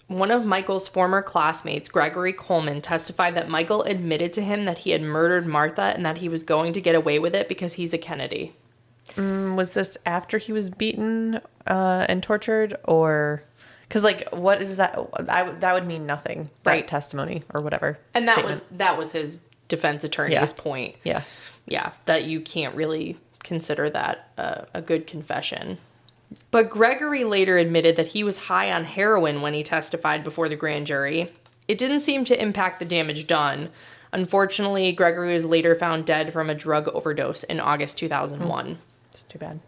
One of Michael's former classmates, Gregory Coleman, testified that Michael admitted to him that he had murdered Martha and that he was going to get away with it because he's a Kennedy. Was this after he was beaten and tortured, or because like what is that? That would mean nothing. That testimony or whatever. And that was his defense attorney's point. Yeah, that you can't really consider that a good confession. But Gregory later admitted that he was high on heroin when he testified before the grand jury. It didn't seem to impact the damage done. Unfortunately, Gregory was later found dead from a drug overdose in August 2001. It's too bad.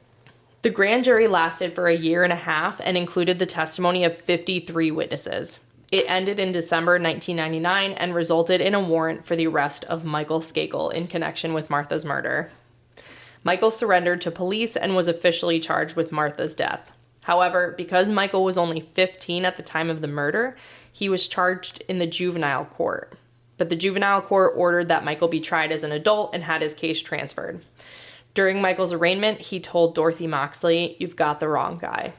The grand jury lasted for a year and a half and included the testimony of 53 witnesses. It ended in December 1999 and resulted in a warrant for the arrest of Michael Skakel in connection with Martha's murder. Michael surrendered to police and was officially charged with Martha's death. However, because Michael was only 15 at the time of the murder, he was charged in the juvenile court. But the juvenile court ordered that Michael be tried as an adult and had his case transferred. During Michael's arraignment, he told Dorothy Moxley, "You've got the wrong guy."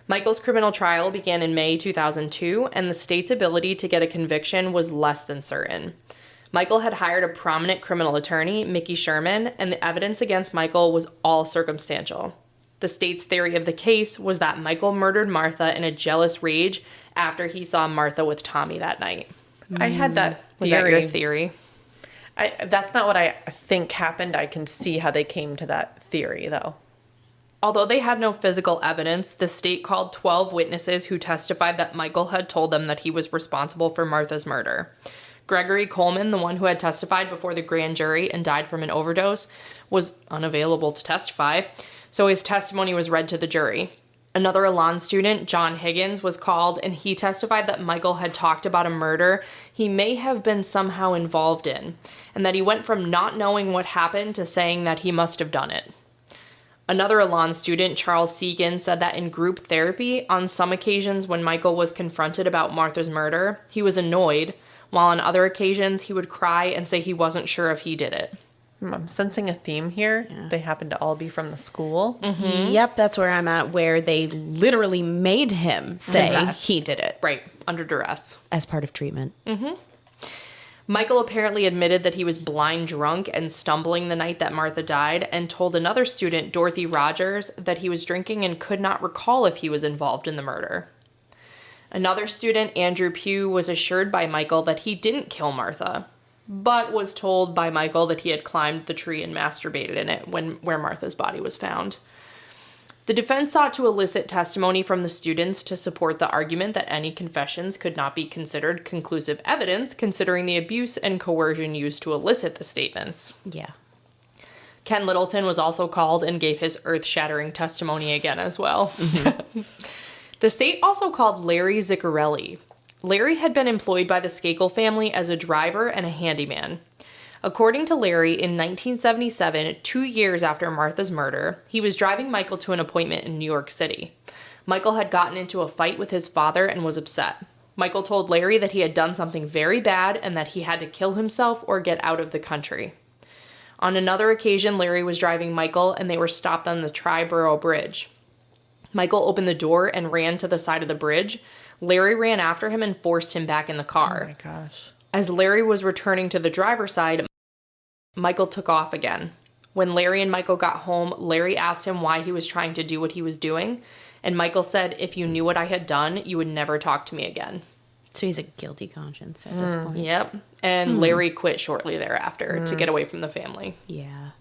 Michael's criminal trial began in May 2002, and the state's ability to get a conviction was less than certain. Michael had hired a prominent criminal attorney, Mickey Sherman, and the evidence against Michael was all circumstantial. The state's theory of the case was that Michael murdered Martha in a jealous rage after he saw Martha with Tommy that night. I had that theory. Was that your theory? That's not what I think happened. I can see how they came to that theory, though. Although they had no physical evidence, the state called 12 witnesses who testified that Michael had told them that he was responsible for Martha's murder. Gregory Coleman, the one who had testified before the grand jury and died from an overdose, was unavailable to testify, so his testimony was read to the jury. Another Elan student, John Higgins, was called, and he testified that Michael had talked about a murder he may have been somehow involved in, and that he went from not knowing what happened to saying that he must have done it. Another Elan student, Charles Segan, said that in group therapy, on some occasions when Michael was confronted about Martha's murder, he was annoyed, while on other occasions he would cry and say he wasn't sure if he did it. I'm sensing a theme here. Yeah. They happen to all be from the school. Mm-hmm. Yep, that's where I'm at, where they literally made him say he did it. Right, under duress. As part of treatment. Mm-hmm. Michael apparently admitted that he was blind drunk and stumbling the night that Martha died, and told another student, Dorothy Rogers, that he was drinking and could not recall if he was involved in the murder. Another student, Andrew Pugh, was assured by Michael that he didn't kill Martha, but was told by Michael that he had climbed the tree and masturbated in it where Martha's body was found. The defense sought to elicit testimony from the students to support the argument that any confessions could not be considered conclusive evidence, considering the abuse and coercion used to elicit the statements. Yeah. Ken Littleton was also called and gave his earth-shattering testimony again as well. Mm-hmm. The state also called Larry Ziccarelli. Larry had been employed by the Skakel family as a driver and a handyman. According to Larry, in 1977, 2 years after Martha's murder, he was driving Michael to an appointment in New York City. Michael had gotten into a fight with his father and was upset. Michael told Larry that he had done something very bad and that he had to kill himself or get out of the country. On another occasion, Larry was driving Michael and they were stopped on the Triborough Bridge. Michael opened the door and ran to the side of the bridge. Larry ran after him and forced him back in the car. Oh my gosh. As Larry was returning to the driver's side, Michael took off again. When Larry and Michael got home, Larry asked him why he was trying to do what he was doing, and Michael said, "If you knew what I had done, you would never talk to me again." So he's a guilty conscience at this point. Yep. And Larry quit shortly thereafter to get away from the family. Yeah.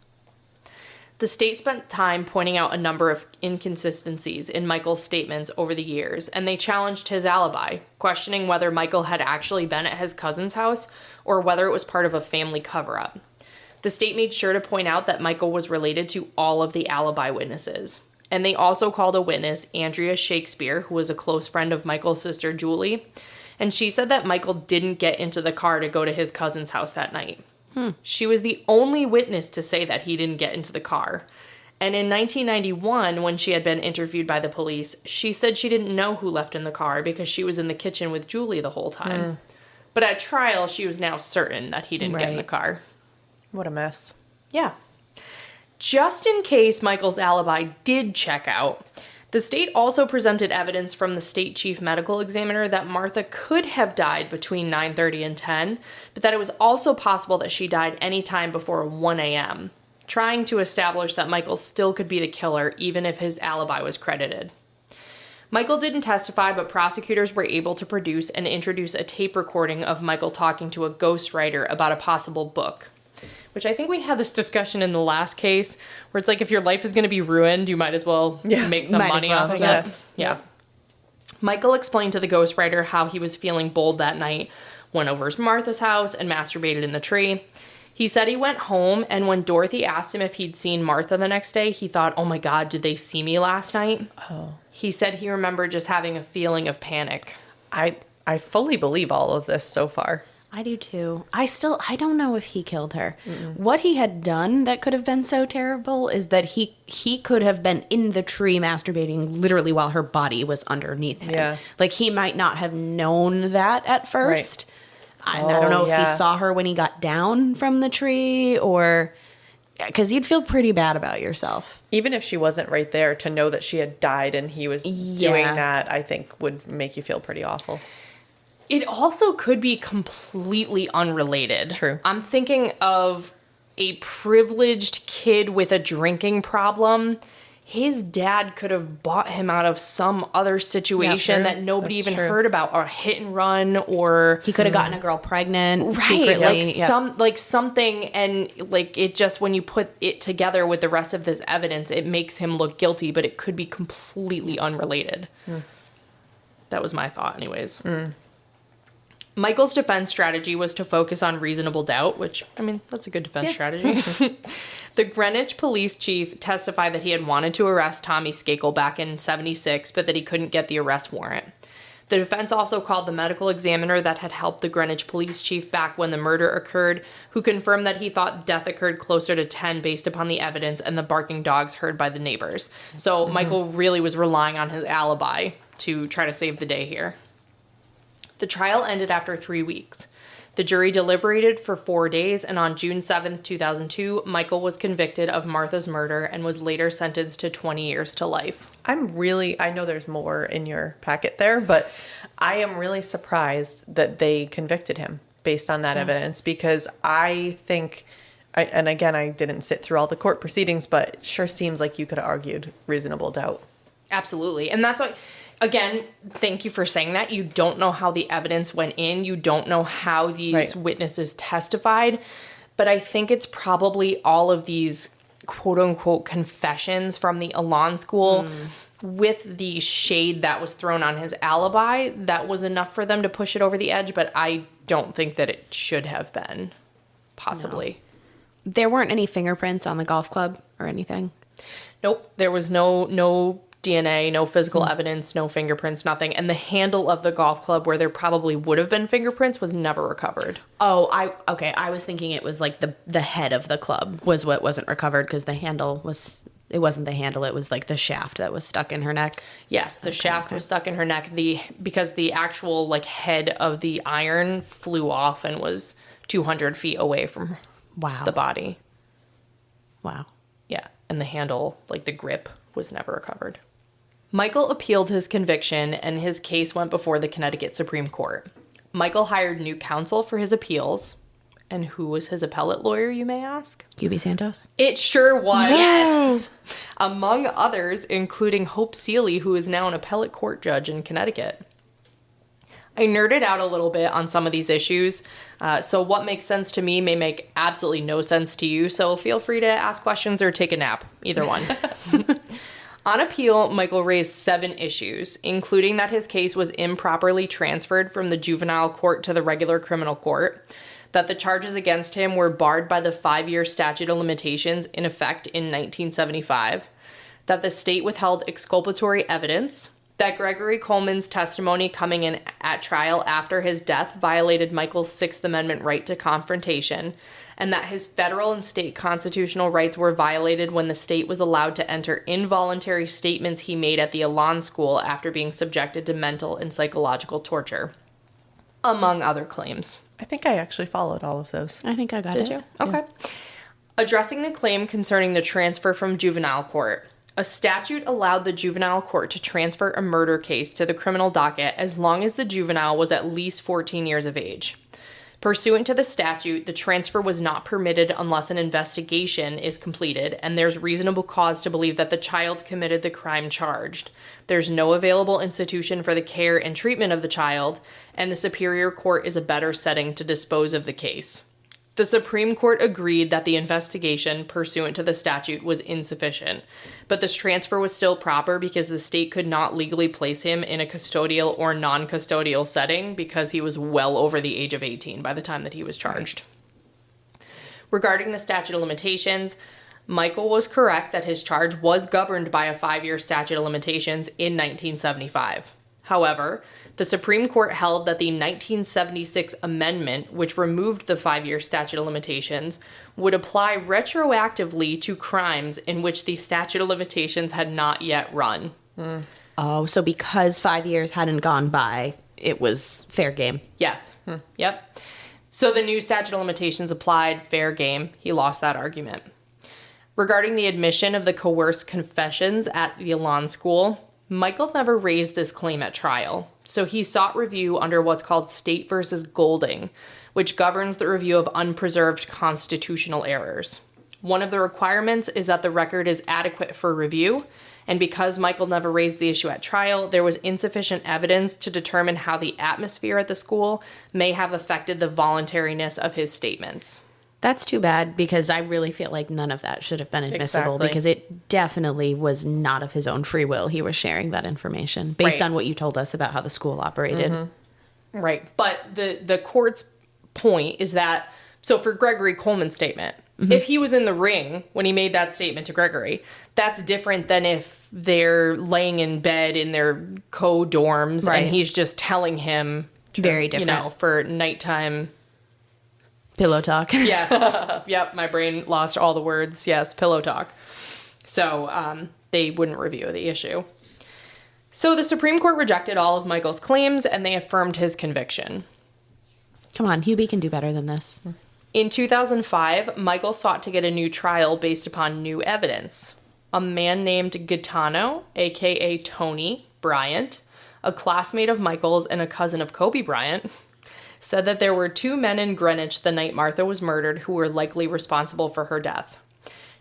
The state spent time pointing out a number of inconsistencies in Michael's statements over the years, and they challenged his alibi, questioning whether Michael had actually been at his cousin's house or whether it was part of a family cover-up. The state made sure to point out that Michael was related to all of the alibi witnesses. And they also called a witness, Andrea Shakespeare, who was a close friend of Michael's sister, Julie. And she said that Michael didn't get into the car to go to his cousin's house that night. She was the only witness to say that he didn't get into the car. And in 1991, when she had been interviewed by the police, she said she didn't know who left in the car because she was in the kitchen with Julie the whole time. But at trial, she was now certain that he didn't get in the car. What a mess. Yeah. Just in case Michael's alibi did check out, the state also presented evidence from the state chief medical examiner that Martha could have died between 9:30 and 10, but that it was also possible that she died any time before 1 a.m., trying to establish that Michael still could be the killer even if his alibi was credited. Michael didn't testify, but prosecutors were able to produce and introduce a tape recording of Michael talking to a ghostwriter about a possible book. Which I think we had this discussion in the last case, where it's like if your life is going to be ruined, you might as well make some money off of it. Yeah. Michael explained to the ghostwriter how he was feeling bold that night, went over to Martha's house and masturbated in the tree. He said he went home, and when Dorothy asked him if he'd seen Martha the next day, he thought, oh my God, did they see me last night? Oh. He said he remembered just having a feeling of panic. I fully believe all of this so far. I do too. I don't know if he killed her. What he had done that could have been so terrible is that he could have been in the tree masturbating literally while her body was underneath him. Yeah. Like he might not have known that at first. Right. I don't know if he saw her when he got down from the tree or... Because you'd feel pretty bad about yourself. Even if she wasn't right there, to know that she had died and he was doing that, I think would make you feel pretty awful. It also could be completely unrelated. True. I'm thinking of a privileged kid with a drinking problem. His dad could have bought him out of some other situation that nobody even heard about, or hit and run, or he could have gotten a girl pregnant secretly. Like something, and like it just, when you put it together with the rest of this evidence, it makes him look guilty, but it could be completely unrelated. That was my thought, anyways. Michael's defense strategy was to focus on reasonable doubt, which, I mean, that's a good defense strategy. The Greenwich police chief testified that he had wanted to arrest Tommy Skakel back in 1976, but that he couldn't get the arrest warrant. The defense also called the medical examiner that had helped the Greenwich police chief back when the murder occurred, who confirmed that he thought death occurred closer to 10 based upon the evidence and the barking dogs heard by the neighbors. So Michael really was relying on his alibi to try to save the day here. The trial ended after 3 weeks. The jury deliberated for 4 days, and on June 7, 2002, Michael was convicted of Martha's murder and was later sentenced to 20 years to life. I know there's more in your packet there, but I am really surprised that they convicted him based on that evidence, because I think, and again, I didn't sit through all the court proceedings, but it sure seems like you could have argued reasonable doubt. Absolutely. And that's why... Again, thank you for saying that. You don't know how the evidence went in. You don't know how these witnesses testified. But I think it's probably all of these quote-unquote confessions from the Elan school with the shade that was thrown on his alibi that was enough for them to push it over the edge. But I don't think that it should have been, possibly. No. There weren't any fingerprints on the golf club or anything? Nope. There was no DNA, no physical evidence, no fingerprints, nothing. And the handle of the golf club where there probably would have been fingerprints was never recovered. Oh, I was thinking it was like the head of the club was what wasn't recovered, because the handle was, it wasn't the handle, it was like the shaft that was stuck in her neck. Yes, the shaft was stuck in her neck because the actual like head of the iron flew off and was 200 feet away from the body. Wow. Yeah, and the handle, like the grip, was never recovered. Michael appealed his conviction, and his case went before the Connecticut Supreme Court. Michael hired new counsel for his appeals. And who was his appellate lawyer, you may ask? UB Santos. It sure was. Yes! Among others, including Hope Seeley, who is now an appellate court judge in Connecticut. I nerded out a little bit on some of these issues, so what makes sense to me may make absolutely no sense to you, so feel free to ask questions or take a nap, either one. On appeal, Michael raised 7 issues, including that his case was improperly transferred from the juvenile court to the regular criminal court, that the charges against him were barred by the 5-year statute of limitations in effect in 1975, that the state withheld exculpatory evidence, that Gregory Coleman's testimony coming in at trial after his death violated Michael's Sixth Amendment right to confrontation, and that his federal and state constitutional rights were violated when the state was allowed to enter involuntary statements he made at the Elan School after being subjected to mental and psychological torture, among other claims. I think I actually followed all of those. I think I got Did it. you? Okay. Yeah. Addressing the claim concerning the transfer from juvenile court, a statute allowed the juvenile court to transfer a murder case to the criminal docket as long as the juvenile was at least 14 years of age. Pursuant to the statute, the transfer was not permitted unless an investigation is completed and there's reasonable cause to believe that the child committed the crime charged. There's no available institution for the care and treatment of the child, and the Superior Court is a better setting to dispose of the case. The Supreme Court agreed that the investigation pursuant to the statute was insufficient, but this transfer was still proper because the state could not legally place him in a custodial or non-custodial setting because he was well over the age of 18 by the time that he was charged. Regarding the statute of limitations, Michael was correct that his charge was governed by a 5-year statute of limitations in 1975. However, the Supreme Court held that the 1976 amendment, which removed the 5-year statute of limitations, would apply retroactively to crimes in which the statute of limitations had not yet run. Oh, so because 5 years hadn't gone by, it was fair game. Yes. Yep. So the new statute of limitations applied, fair game. He lost that argument. Regarding the admission of the coerced confessions at the Elan School, Michael never raised this claim at trial, so he sought review under what's called State versus Golding, which governs the review of unpreserved constitutional errors. One of the requirements is that the record is adequate for review, and because Michael never raised the issue at trial, there was insufficient evidence to determine how the atmosphere at the school may have affected the voluntariness of his statements. That's too bad because I really feel like none of that should have been admissible because it definitely was not of his own free will. He was sharing that information based on what you told us about how the school operated. Right. But the court's point is that, so for Gregory Coleman's statement, if he was in the ring when he made that statement to Gregory, that's different than if they're laying in bed in their co-dorms and he's just telling him, very different, you know, for nighttime pillow talk. Yes. Yep. My brain lost all the words. Yes. Pillow talk. So they wouldn't review the issue. So the Supreme Court rejected all of Michael's claims and they affirmed his conviction. Come on, Hubie can do better than this. In 2005, Michael sought to get a new trial based upon new evidence. A man named Gaetano, a.k.a. Tony Bryant, a classmate of Michael's and a cousin of Kobe Bryant, said that there were 2 men in Greenwich the night Martha was murdered who were likely responsible for her death.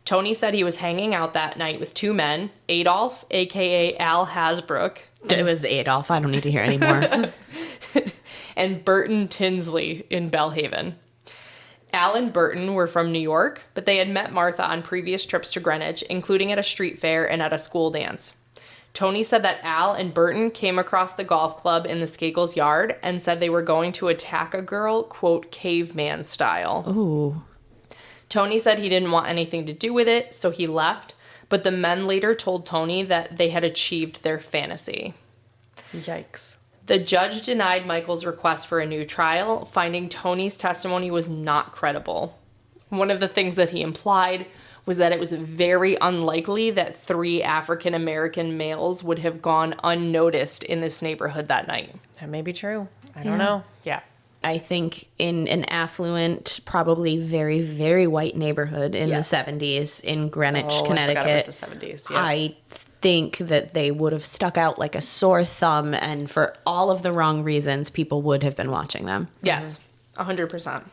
Tony said he was hanging out that night with 2 men, Adolf, a.k.a. Al Hasbrook. It was Adolf. I don't need to hear anymore. And Burton Tinsley in Bellhaven. Al and Burton were from New York, but they had met Martha on previous trips to Greenwich, including at a street fair and at a school dance. Tony said that Al and Burton came across the golf club in the Skakel's yard and said they were going to attack a girl, quote, caveman style. Ooh. Tony said he didn't want anything to do with it, so he left, but the men later told Tony that they had achieved their fantasy. Yikes. The judge denied Michael's request for a new trial, finding Tony's testimony was not credible. One of the things that he implied was that it was very unlikely that 3 African-American males would have gone unnoticed in this neighborhood that night. That may be true. I don't know. Yeah. I think in an affluent, probably very, very white neighborhood in the 70s in Greenwich, Connecticut, I forgot it was the 70s. Yeah. I think that they would have stuck out like a sore thumb, and for all of the wrong reasons, people would have been watching them. Yes, 100%.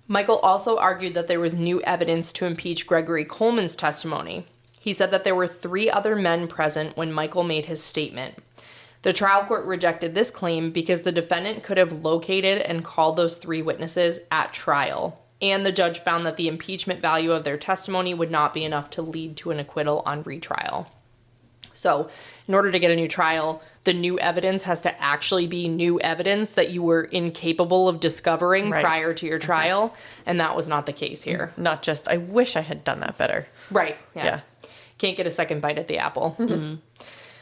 Michael also argued that there was new evidence to impeach Gregory Coleman's testimony. He said that there were 3 other men present when Michael made his statement. The trial court rejected this claim because the defendant could have located and called those 3 witnesses at trial, and the judge found that the impeachment value of their testimony would not be enough to lead to an acquittal on retrial. So, in order to get a new trial, the new evidence has to actually be new evidence that you were incapable of discovering prior to your trial, and that was not the case here. Not just, I wish I had done that better. Right, yeah. Can't get a second bite at the apple.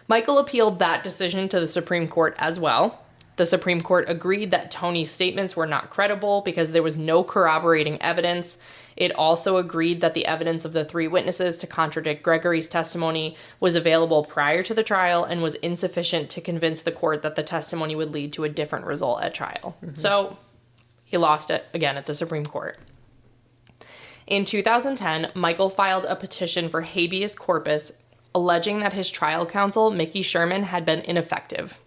Michael appealed that decision to the Supreme Court as well. The Supreme Court agreed that Tony's statements were not credible because there was no corroborating evidence. It also agreed that the evidence of the 3 witnesses to contradict Gregory's testimony was available prior to the trial and was insufficient to convince the court that the testimony would lead to a different result at trial. So he lost it again at the Supreme Court. In 2010, Michael filed a petition for habeas corpus alleging that his trial counsel, Mickey Sherman, had been ineffective.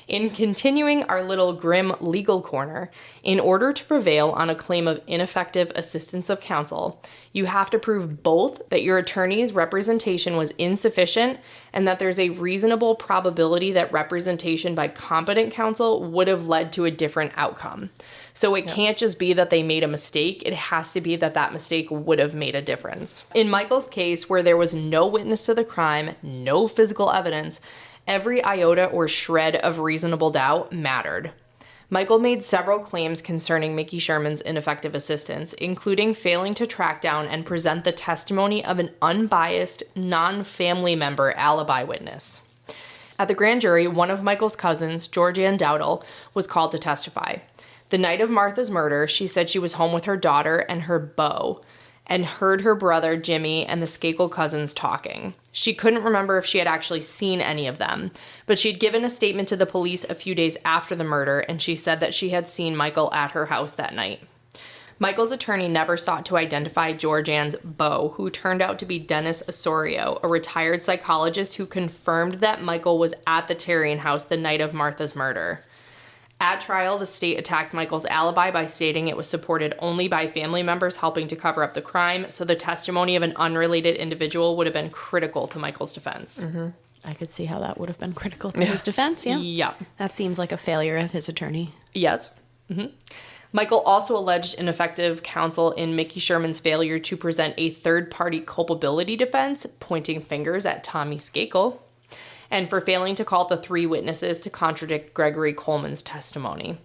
In continuing our little grim legal corner, in order to prevail on a claim of ineffective assistance of counsel, you have to prove both that your attorney's representation was insufficient and that there's a reasonable probability that representation by competent counsel would have led to a different outcome. So it can't just be that they made a mistake. It has to be that that mistake would have made a difference. In Michael's case, where there was no witness to the crime, no physical evidence, every iota or shred of reasonable doubt mattered. Michael made several claims concerning Mickey Sherman's ineffective assistance, including failing to track down and present the testimony of an unbiased, non-family member alibi witness. At the grand jury, one of Michael's cousins, Georgianne Dowdle, was called to testify. The night of Martha's murder, she said she was home with her daughter and her beau, and heard her brother, Jimmy, and the Skakel cousins talking. She couldn't remember if she had actually seen any of them, but she'd given a statement to the police a few days after the murder, and she said that she had seen Michael at her house that night. Michael's attorney never sought to identify Georgianne's beau, who turned out to be Dennis Osorio, a retired psychologist who confirmed that Michael was at the Terrien house the night of Martha's murder. At trial, the state attacked Michael's alibi by stating it was supported only by family members helping to cover up the crime, so the testimony of an unrelated individual would have been critical to Michael's defense. I could see how that would have been critical to his defense, Yeah. That seems like a failure of his attorney. Yes. Michael also alleged ineffective counsel in Mickey Sherman's failure to present a third-party culpability defense, pointing fingers at Tommy Skakel, and for failing to call the 3 witnesses to contradict Gregory Coleman's testimony.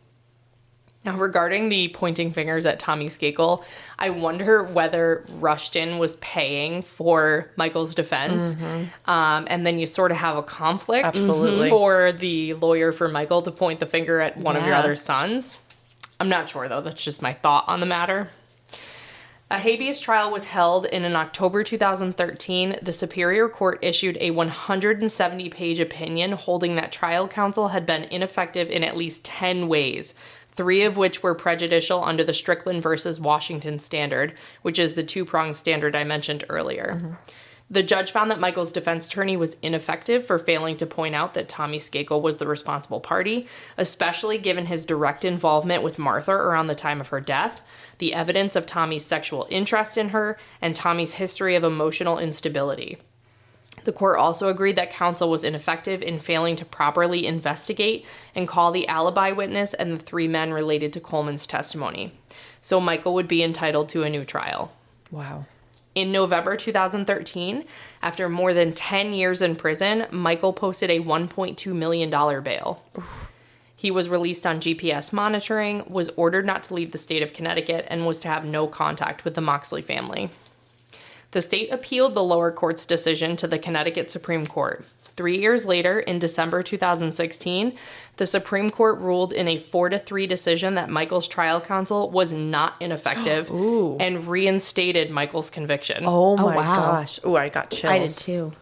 Now, regarding the pointing fingers at Tommy Skakel, I wonder whether Rushton was paying for Michael's defense, and then you sort of have a conflict Absolutely. for the lawyer for Michael to point the finger at one of your other sons. I'm not sure, though. That's just my thought on the matter. A habeas trial was held, and in October 2013, the Superior Court issued a 170-page opinion holding that trial counsel had been ineffective in at least 10 ways, 3 of which were prejudicial under the Strickland versus Washington standard, which is the 2-pronged standard I mentioned earlier. The judge found that Michael's defense attorney was ineffective for failing to point out that Tommy Skakel was the responsible party, especially given his direct involvement with Martha around the time of her death, the evidence of Tommy's sexual interest in her, and Tommy's history of emotional instability. The court also agreed that counsel was ineffective in failing to properly investigate and call the alibi witness and the 3 men related to Coleman's testimony. So Michael would be entitled to a new trial. Wow. In November 2013, after more than 10 years in prison, Michael posted a $1.2 million bail. He was released on GPS monitoring, was ordered not to leave the state of Connecticut, and was to have no contact with the Moxley family. The state appealed the lower court's decision to the Connecticut Supreme Court. 3 years later, in December 2016, the Supreme Court ruled in a 4-3 decision that Michael's trial counsel was not ineffective and reinstated Michael's conviction. Oh my wow. gosh. Oh, I got chills. I did too.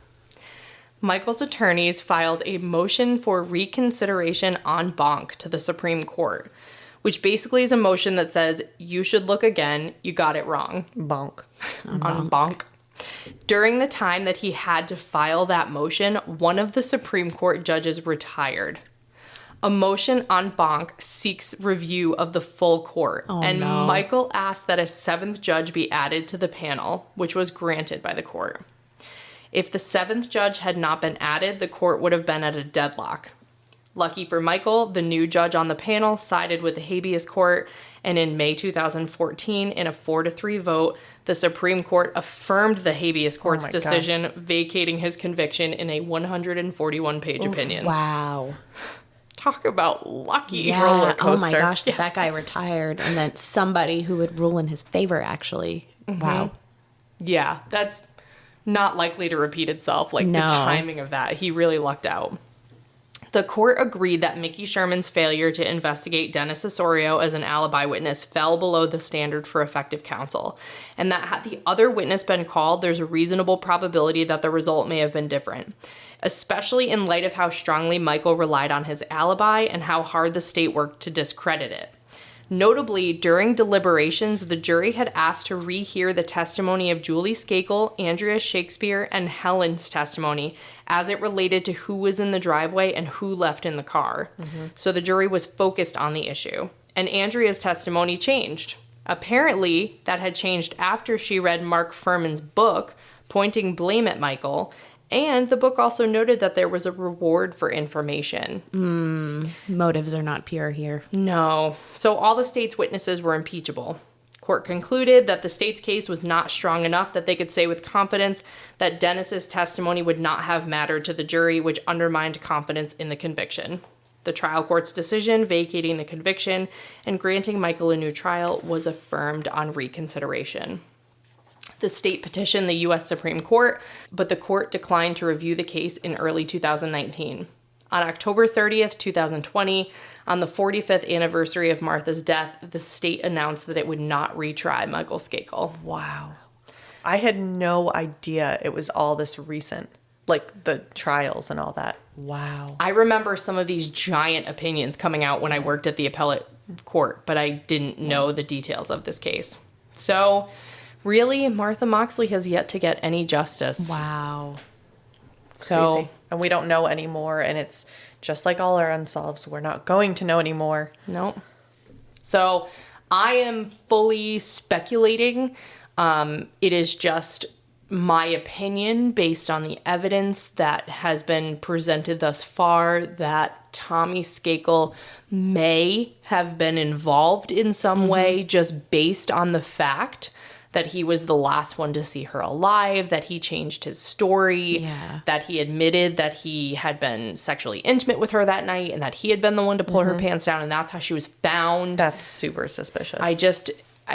Michael's attorneys filed a motion for reconsideration en banc to the Supreme Court, which basically is a motion that says, you should look again, you got it wrong. Bonk. En banc. During the time that he had to file that motion, one of the Supreme Court judges retired. A motion en banc seeks review of the full court, Michael asked that a 7th judge be added to the panel, which was granted by the court. If the 7th judge had not been added, the court would have been at a deadlock. Lucky for Michael, the new judge on the panel sided with the habeas court, and in May 2014, in a 4-3 vote, the Supreme Court affirmed the habeas court's decision, vacating his conviction in a 141-page opinion. Wow. Talk about lucky roller coaster. Oh my gosh, that guy retired, and then somebody who would rule in his favor, actually. Wow. Yeah, that's not likely to repeat itself. Like, the timing of that, he really lucked out. The court agreed that Mickey Sherman's failure to investigate Dennis Osorio as an alibi witness fell below the standard for effective counsel, and that had the other witness been called, there's a reasonable probability that the result may have been different, especially in light of how strongly Michael relied on his alibi and how hard the state worked to discredit it. Notably, during deliberations, the jury had asked to rehear the testimony of Julie Skakel, Andrea Shakespeare, and Helen's testimony as it related to who was in the driveway and who left in the car. So the jury was focused on the issue. And Andrea's testimony changed. Apparently, that had changed after she read Mark Furman's book, pointing blame at Michael. And the book also noted that there was a reward for information. Motives are not pure here. No. So all the state's witnesses were impeachable. Court concluded that the state's case was not strong enough that they could say with confidence that Dennis's testimony would not have mattered to the jury, which undermined confidence in the conviction. The trial court's decision vacating the conviction and granting Michael a new trial was affirmed on reconsideration. The state petitioned the U.S. Supreme Court, but the court declined to review the case in early 2019. On October 30th, 2020, on the 45th anniversary of Martha's death, the state announced that it would not retry Michael Skakel. Wow. I had no idea it was all this recent, like the trials and all that. Wow. I remember some of these giant opinions coming out when I worked at the appellate court, but I didn't know the details of this case. So, really, Martha Moxley has yet to get any justice. Wow. So, crazy. And we don't know anymore, and it's just like all our unsolveds. We're not going to know anymore. Nope. So, I am fully speculating. It is just my opinion based on the evidence that has been presented thus far that Tommy Skakel may have been involved in some way, just based on the fact that he was the last one to see her alive, that he changed his story, that he admitted that he had been sexually intimate with her that night and that he had been the one to pull her pants down, and that's how she was found. That's super suspicious. I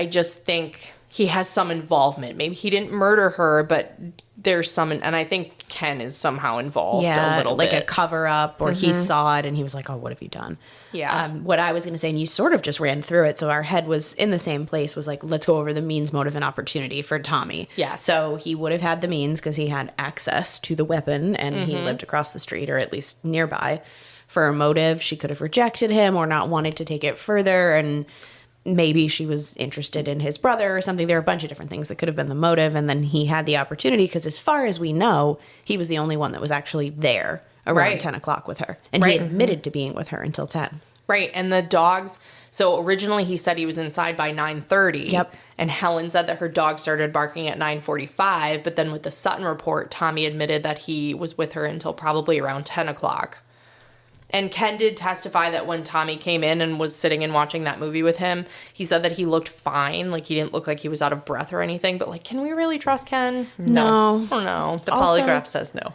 just think he has some involvement. Maybe he didn't murder her, but there's some, and I think Ken is somehow involved a little bit. Like a cover-up, or he saw it and he was like, oh, what have you done? Yeah. What I was going to say, and you sort of just ran through it, so our head was in the same place, was like, let's go over the means, motive, and opportunity for Tommy. Yeah. So he would have had the means because he had access to the weapon, and he lived across the street, or at least nearby. For a motive, she could have rejected him or not wanted to take it further, and maybe she was interested in his brother or something. There are a bunch of different things that could have been the motive. And then he had the opportunity because, as far as we know, he was the only one that was actually there around 10 o'clock with her. And he admitted to being with her until 10. Right. And the dogs. So originally he said he was inside by 9:30. Yep. And Helen said that her dog started barking at 9:45. But then with the Sutton report, Tommy admitted that he was with her until probably around 10 o'clock. And Ken did testify that when Tommy came in and was sitting and watching that movie with him, he said that he looked fine. Like, he didn't look like he was out of breath or anything. But, like, can we really trust Ken? No. I don't know. The polygraph says no.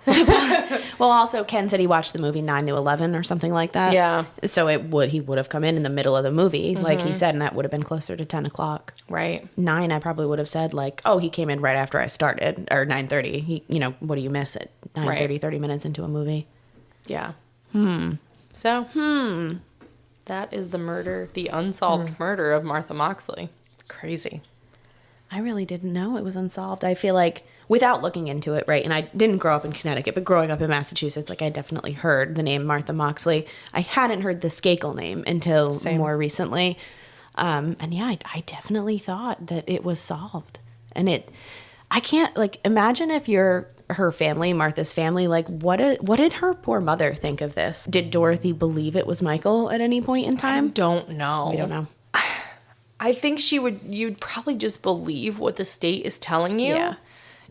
Well, also, Ken said he watched the movie 9 to 11 or something like that. Yeah. So he would have come in the middle of the movie, like he said, and that would have been closer to 10 o'clock. Right. 9, I probably would have said, like, oh, he came in right after I started, or 9:30. He, what do you miss at 9:30, 30 minutes into a movie? Yeah. So, that is the unsolved murder of Martha Moxley. Crazy. I really didn't know it was unsolved. I feel like, without looking into it, right, and I didn't grow up in Connecticut, but growing up in Massachusetts, like, I definitely heard the name Martha Moxley. I hadn't heard the Skakel name until more recently. And yeah, I definitely thought that it was solved. And I can't, like, imagine if you're her family, Martha's family, like, what did her poor mother think of this? Did Dorothy believe it was Michael at any point in time? I don't know. We don't know. I think you'd probably just believe what the state is telling you. Yeah.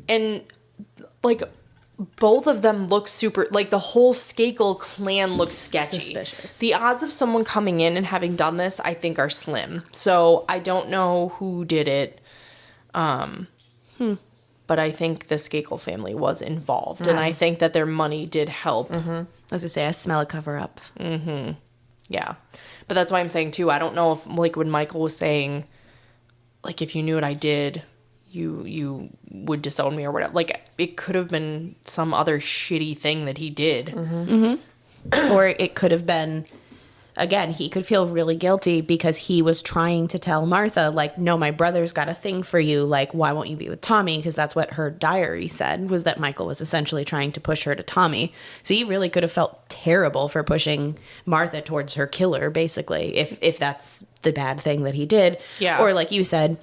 And, like, both of them look super, like the whole Skakel clan looks sketchy. Suspicious. The odds of someone coming in and having done this, I think, are slim. So I don't know who did it. But I think the Skakel family was involved. Yes. And I think that their money did help. Mm-hmm. As I say, I smell a cover-up. Mm-hmm. Yeah. But that's why I'm saying, too, I don't know if, like, when Michael was saying, like, if you knew what I did, you would disown me or whatever. Like, it could have been some other shitty thing that he did. Mm-hmm. Or it could have been, again, he could feel really guilty because he was trying to tell Martha, like, no, my brother's got a thing for you. Like, why won't you be with Tommy? Because that's what her diary said, was that Michael was essentially trying to push her to Tommy. So he really could have felt terrible for pushing Martha towards her killer, basically, if that's the bad thing that he did. Yeah. Or like you said,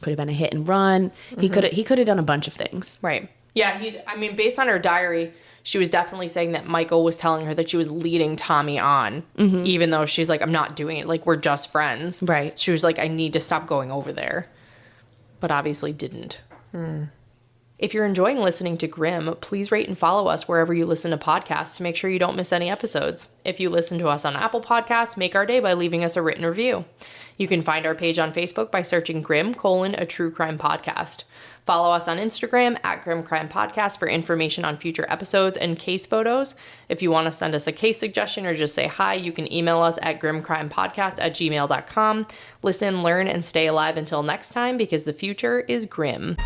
could have been a hit and run. Mm-hmm. He could have done a bunch of things. Right. Yeah, based on her diary, she was definitely saying that Michael was telling her that she was leading Tommy on, even though she's like, I'm not doing it. Like, we're just friends. Right. She was like, I need to stop going over there. But obviously didn't. If you're enjoying listening to Grimm, please rate and follow us wherever you listen to podcasts to make sure you don't miss any episodes. If you listen to us on Apple Podcasts, make our day by leaving us a written review. You can find our page on Facebook by searching Grimm, a true crime podcast. Follow us on Instagram at Grimm Crime Podcast for information on future episodes and case photos. If you want to send us a case suggestion or just say hi, you can email us at grimmcrimepodcast@gmail.com. Listen, learn, and stay alive until next time, because the future is grim.